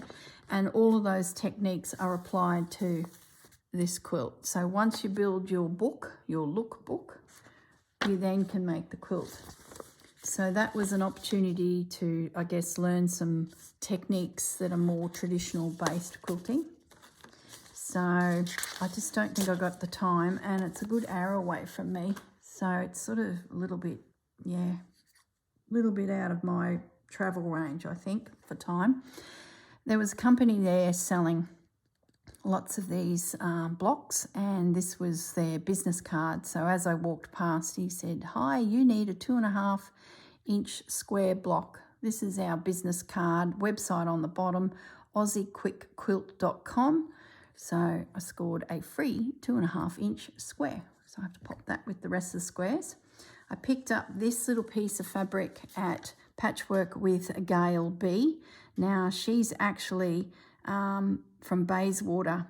and all of those techniques are applied to this quilt. So once you build your book, your lookbook, you then can make the quilt. So that was an opportunity to, I guess, learn some techniques that are more traditional based quilting. So I just don't think I got the time, and it's a good hour away from me. So it's sort of a little bit out of my travel range, I think, for time. There was a company there selling lots of these blocks, and this was their business card. So as I walked past, he said, "Hi, you need a 2.5-inch square block. This is our business card, website on the bottom, aussiequickquilt.com. So I scored a free 2.5-inch square. So I have to pop that with the rest of the squares. I picked up this little piece of fabric at Patchwork with Gail B. Now she's actually from Bayswater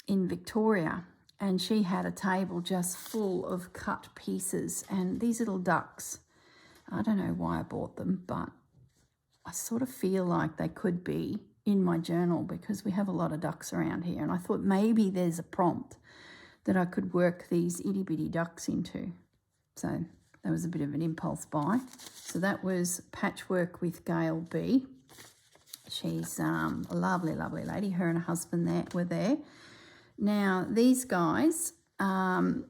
in Victoria, and she had a table just full of cut pieces and these little ducks. I don't know why I bought them, but I sort of feel like they could be in my journal because we have a lot of ducks around here, and I thought maybe there's a prompt that I could work these itty bitty ducks into. So that was a bit of an impulse buy. So that was Patchwork with Gail B. She's a lovely, lovely lady. Her and her husband were there. Now, these guys, I've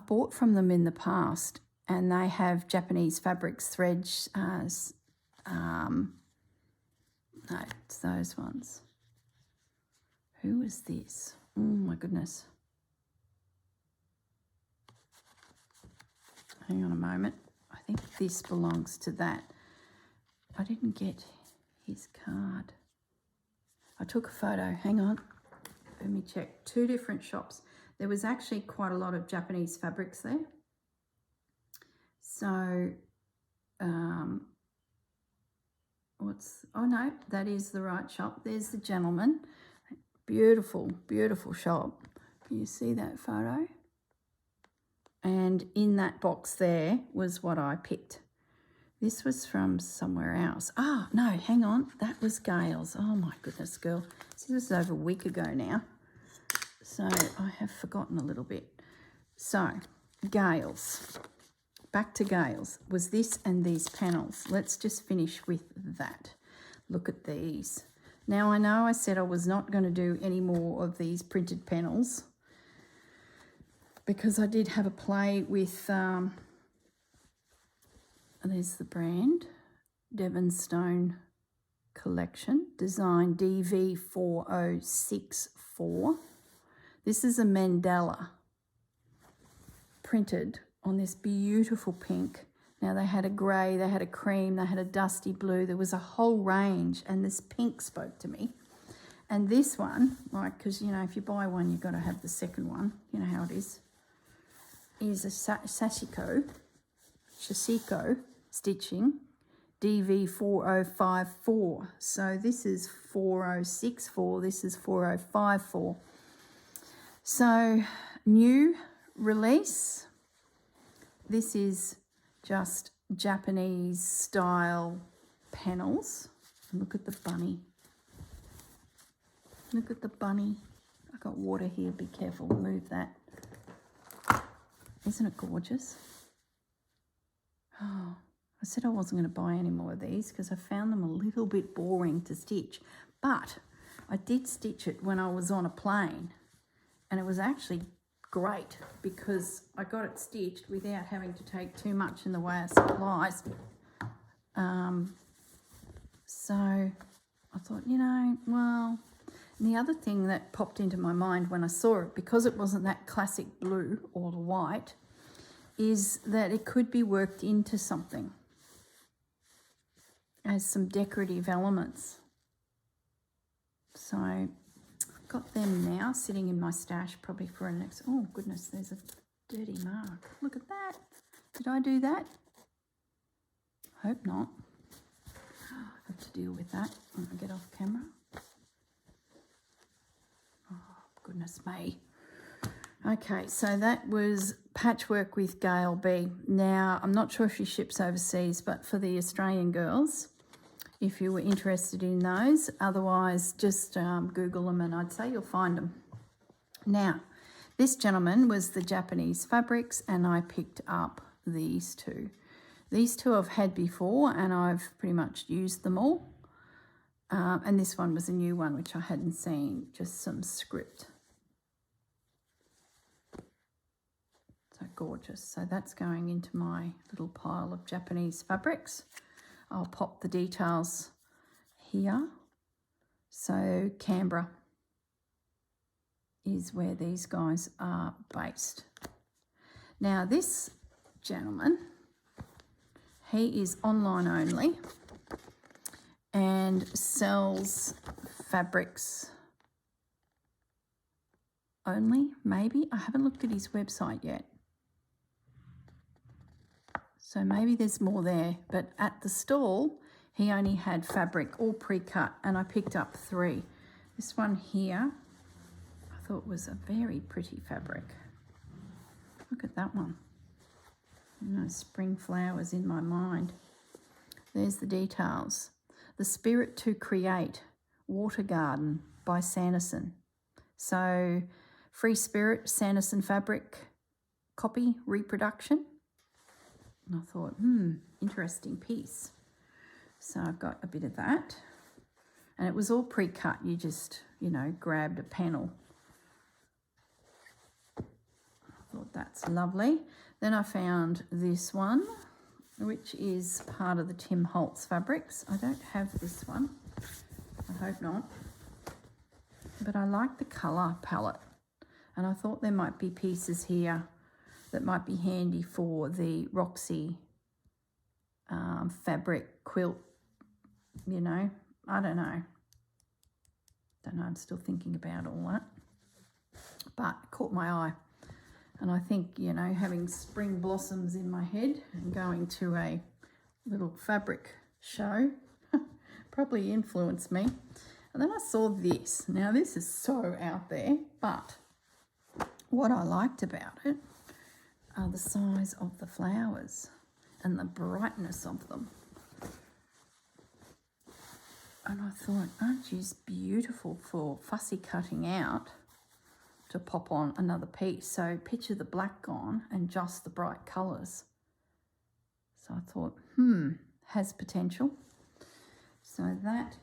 bought from them in the past, and they have Japanese fabrics, threads. No, it's those ones. Who is this? Oh, my goodness. Hang on a moment. I think this belongs to that. I didn't get his card. I took a photo. Hang on. Let me check. 2 different shops. There was actually quite a lot of Japanese fabrics there. So, oh no, that is the right shop. There's the gentleman. Beautiful, beautiful shop. Can you see that photo? And in that box there was what I picked. This was from somewhere else. Oh, no, hang on. That was Gail's. Oh, my goodness, girl. See, this is over a week ago now. So I have forgotten a little bit. So, Gail's. Back to Gail's. Was this and these panels. Let's just finish with that. Look at these. Now, I know I said I was not going to do any more of these printed panels because I did have a play with... there's the brand, Devonstone Collection, design DV4064. This is a mandala printed on this beautiful pink. Now they had a grey, they had a cream, they had a dusty blue. There was a whole range, and this pink spoke to me. And this one, like, because, you know, if you buy one, you've got to have the second one. You know how it is a Sashiko stitching, DV4054. So this is 4064, this is 4054. So new release. This is just Japanese style panels. Look at the bunny. Look at the bunny. I got water here, be careful, move that. Isn't it gorgeous? Oh, I said I wasn't going to buy any more of these because I found them a little bit boring to stitch. But I did stitch it when I was on a plane, and it was actually great because I got it stitched without having to take too much in the way of supplies. So I thought, you know, well, the other thing that popped into my mind when I saw it, because it wasn't that classic blue or the white, is that it could be worked into something as some decorative elements. So I've got them now sitting in my stash, probably for a next. Oh goodness, there's a dirty mark. Look at that. Did I do that? Hope not. I have to deal with that when I get off camera. Oh goodness me. Okay, so that was Patchwork with Gail B. Now, I'm not sure if she ships overseas, but for the Australian girls, if you were interested in those, otherwise just Google them and I'd say you'll find them. Now, this gentleman was the Japanese fabrics and I picked up these two. These two I've had before and I've pretty much used them all. And this one was a new one which I hadn't seen, just some script. So gorgeous. So that's going into my little pile of Japanese fabrics. I'll pop the details here. So Canberra is where these guys are based. Now this gentleman, he is online only and sells fabrics only, maybe. I haven't looked at his website yet. So maybe there's more there, but at the stall, he only had fabric all pre-cut and I picked up 3. This one here, I thought was a very pretty fabric. Look at that one. You know, spring flowers in my mind. There's the details. The Spirit to Create, Water Garden by Sanderson. So Free Spirit, Sanderson fabric, copy, reproduction. And I thought, interesting piece. So I've got a bit of that. And it was all pre-cut. You just, you know, grabbed a panel. I thought that's lovely. Then I found this one, which is part of the Tim Holtz fabrics. I don't have this one. I hope not. But I like the colour palette. And I thought there might be pieces here that might be handy for the Roxy fabric quilt, you know. I don't know. I'm still thinking about all that. But it caught my eye. And I think, you know, having spring blossoms in my head and going to a little fabric show probably influenced me. And then I saw this. Now, this is so out there, but what I liked about it are the size of the flowers and the brightness of them. And I thought, aren't you beautiful for fussy cutting out to pop on another piece? So picture the black gone and just the bright colours. So I thought, has potential. So that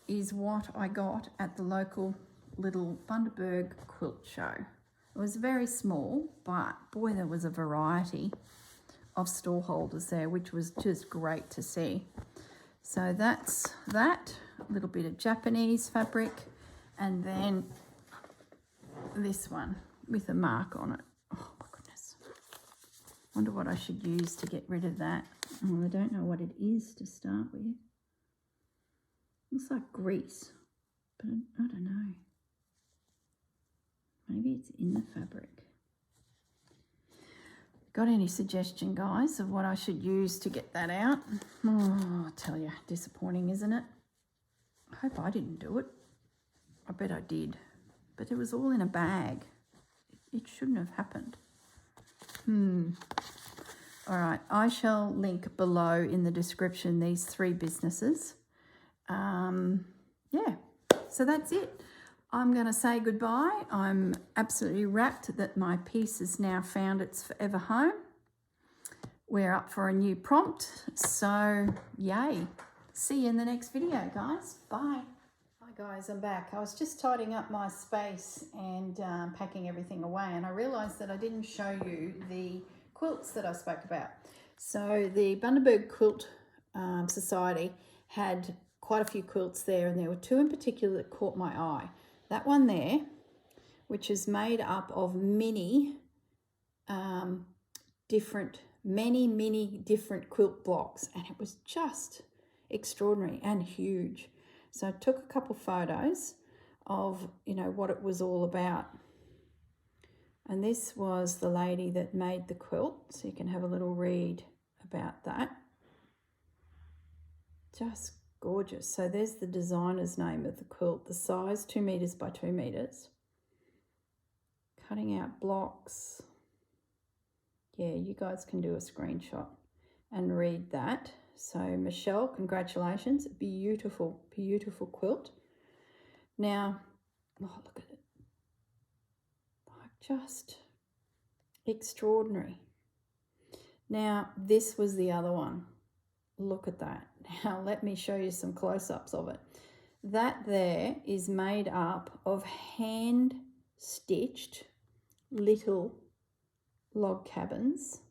is what I got at the local little Bundaberg quilt show. It was very small, but boy, there was a variety of stall holders there, which was just great to see. So that's that, a little bit of Japanese fabric, and then this one with a mark on it. Oh my goodness. Wonder what I should use to get rid of that. Oh, I don't know what it is to start with. Looks like grease, but I don't know. Maybe it's in the fabric. Got any suggestion, guys, of what I should use to get that out? Oh, I tell you, disappointing, isn't it? I hope I didn't do it. I bet I did. But it was all in a bag. It shouldn't have happened. All right, I shall link below in the description these 3 businesses. Yeah, so that's it. I'm going to say goodbye. I'm absolutely rapt that my piece has now found its forever home. We're up for a new prompt, so yay. See you in the next video, guys. Bye. Hi guys, I'm back. I was just tidying up my space and packing everything away, and I realised that I didn't show you the quilts that I spoke about. So the Bundaberg Quilt Society had quite a few quilts there, and there were 2 in particular that caught my eye. that one there, which is made up of many different quilt blocks, and it was just extraordinary and huge. So I took a couple photos of, you know, what it was all about. And this was the lady that made the quilt, so you can have a little read about that. Just gorgeous. So there's the designer's name of the quilt, the size 2 meters by 2 meters. Cutting out blocks. Yeah, you guys can do a screenshot and read that. So Michelle, congratulations. Beautiful, beautiful quilt. Now, oh, look at it. Like, just extraordinary. Now, this was the other one. Look at that. Now, let me show you some close-ups of it. That there is made up of hand-stitched little log cabins,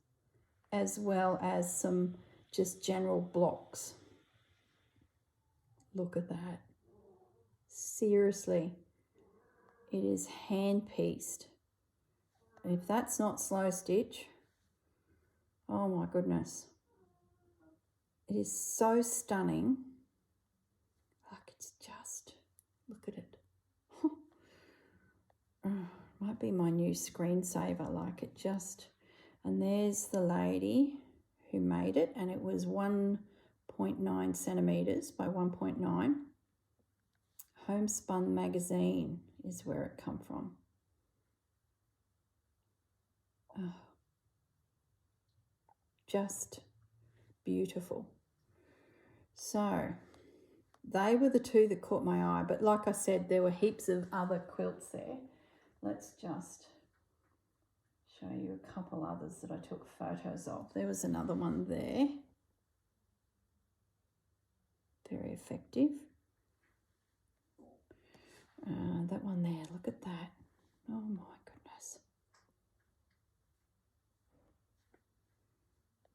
as well as some just general blocks. Look at that. Seriously, it is hand-pieced. If that's not slow stitch, oh my goodness. It is so stunning. Like, it's just, look at it. Oh, might be my new screensaver. Like, it just, and there's the lady who made it, and it was 1.9 centimeters by 1.9. Homespun magazine is where it come from. Oh, just beautiful. So they were the two that caught my eye, but like I said, there were heaps of other quilts there. Let's just show you a couple others that I took photos of. There was another one there. Very effective. That one there, look at that. Oh my goodness.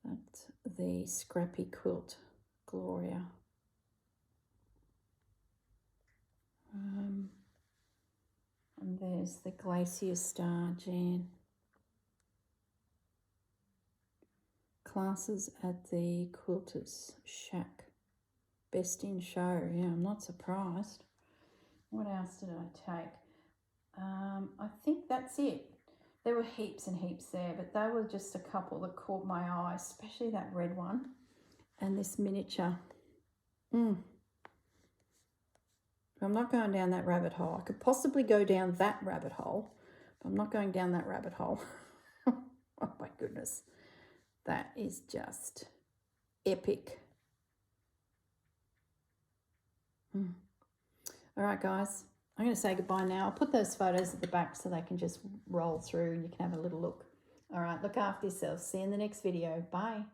That's the Scrappy Quilt, Gloria. And there's the Glacier Star, Jan. Classes at the Quilters Shack. Best in show. Yeah, I'm not surprised. What else did I take? I think that's it. There were heaps and heaps there, but they were just a couple that caught my eye, especially that red one and this miniature. I'm not going down that rabbit hole. I could possibly go down that rabbit hole, but I'm not going down that rabbit hole. Oh my goodness. That is just epic. All right, guys. I'm going to say goodbye now. I'll put those photos at the back so they can just roll through and you can have a little look. All right, look after yourselves. See you in the next video. Bye.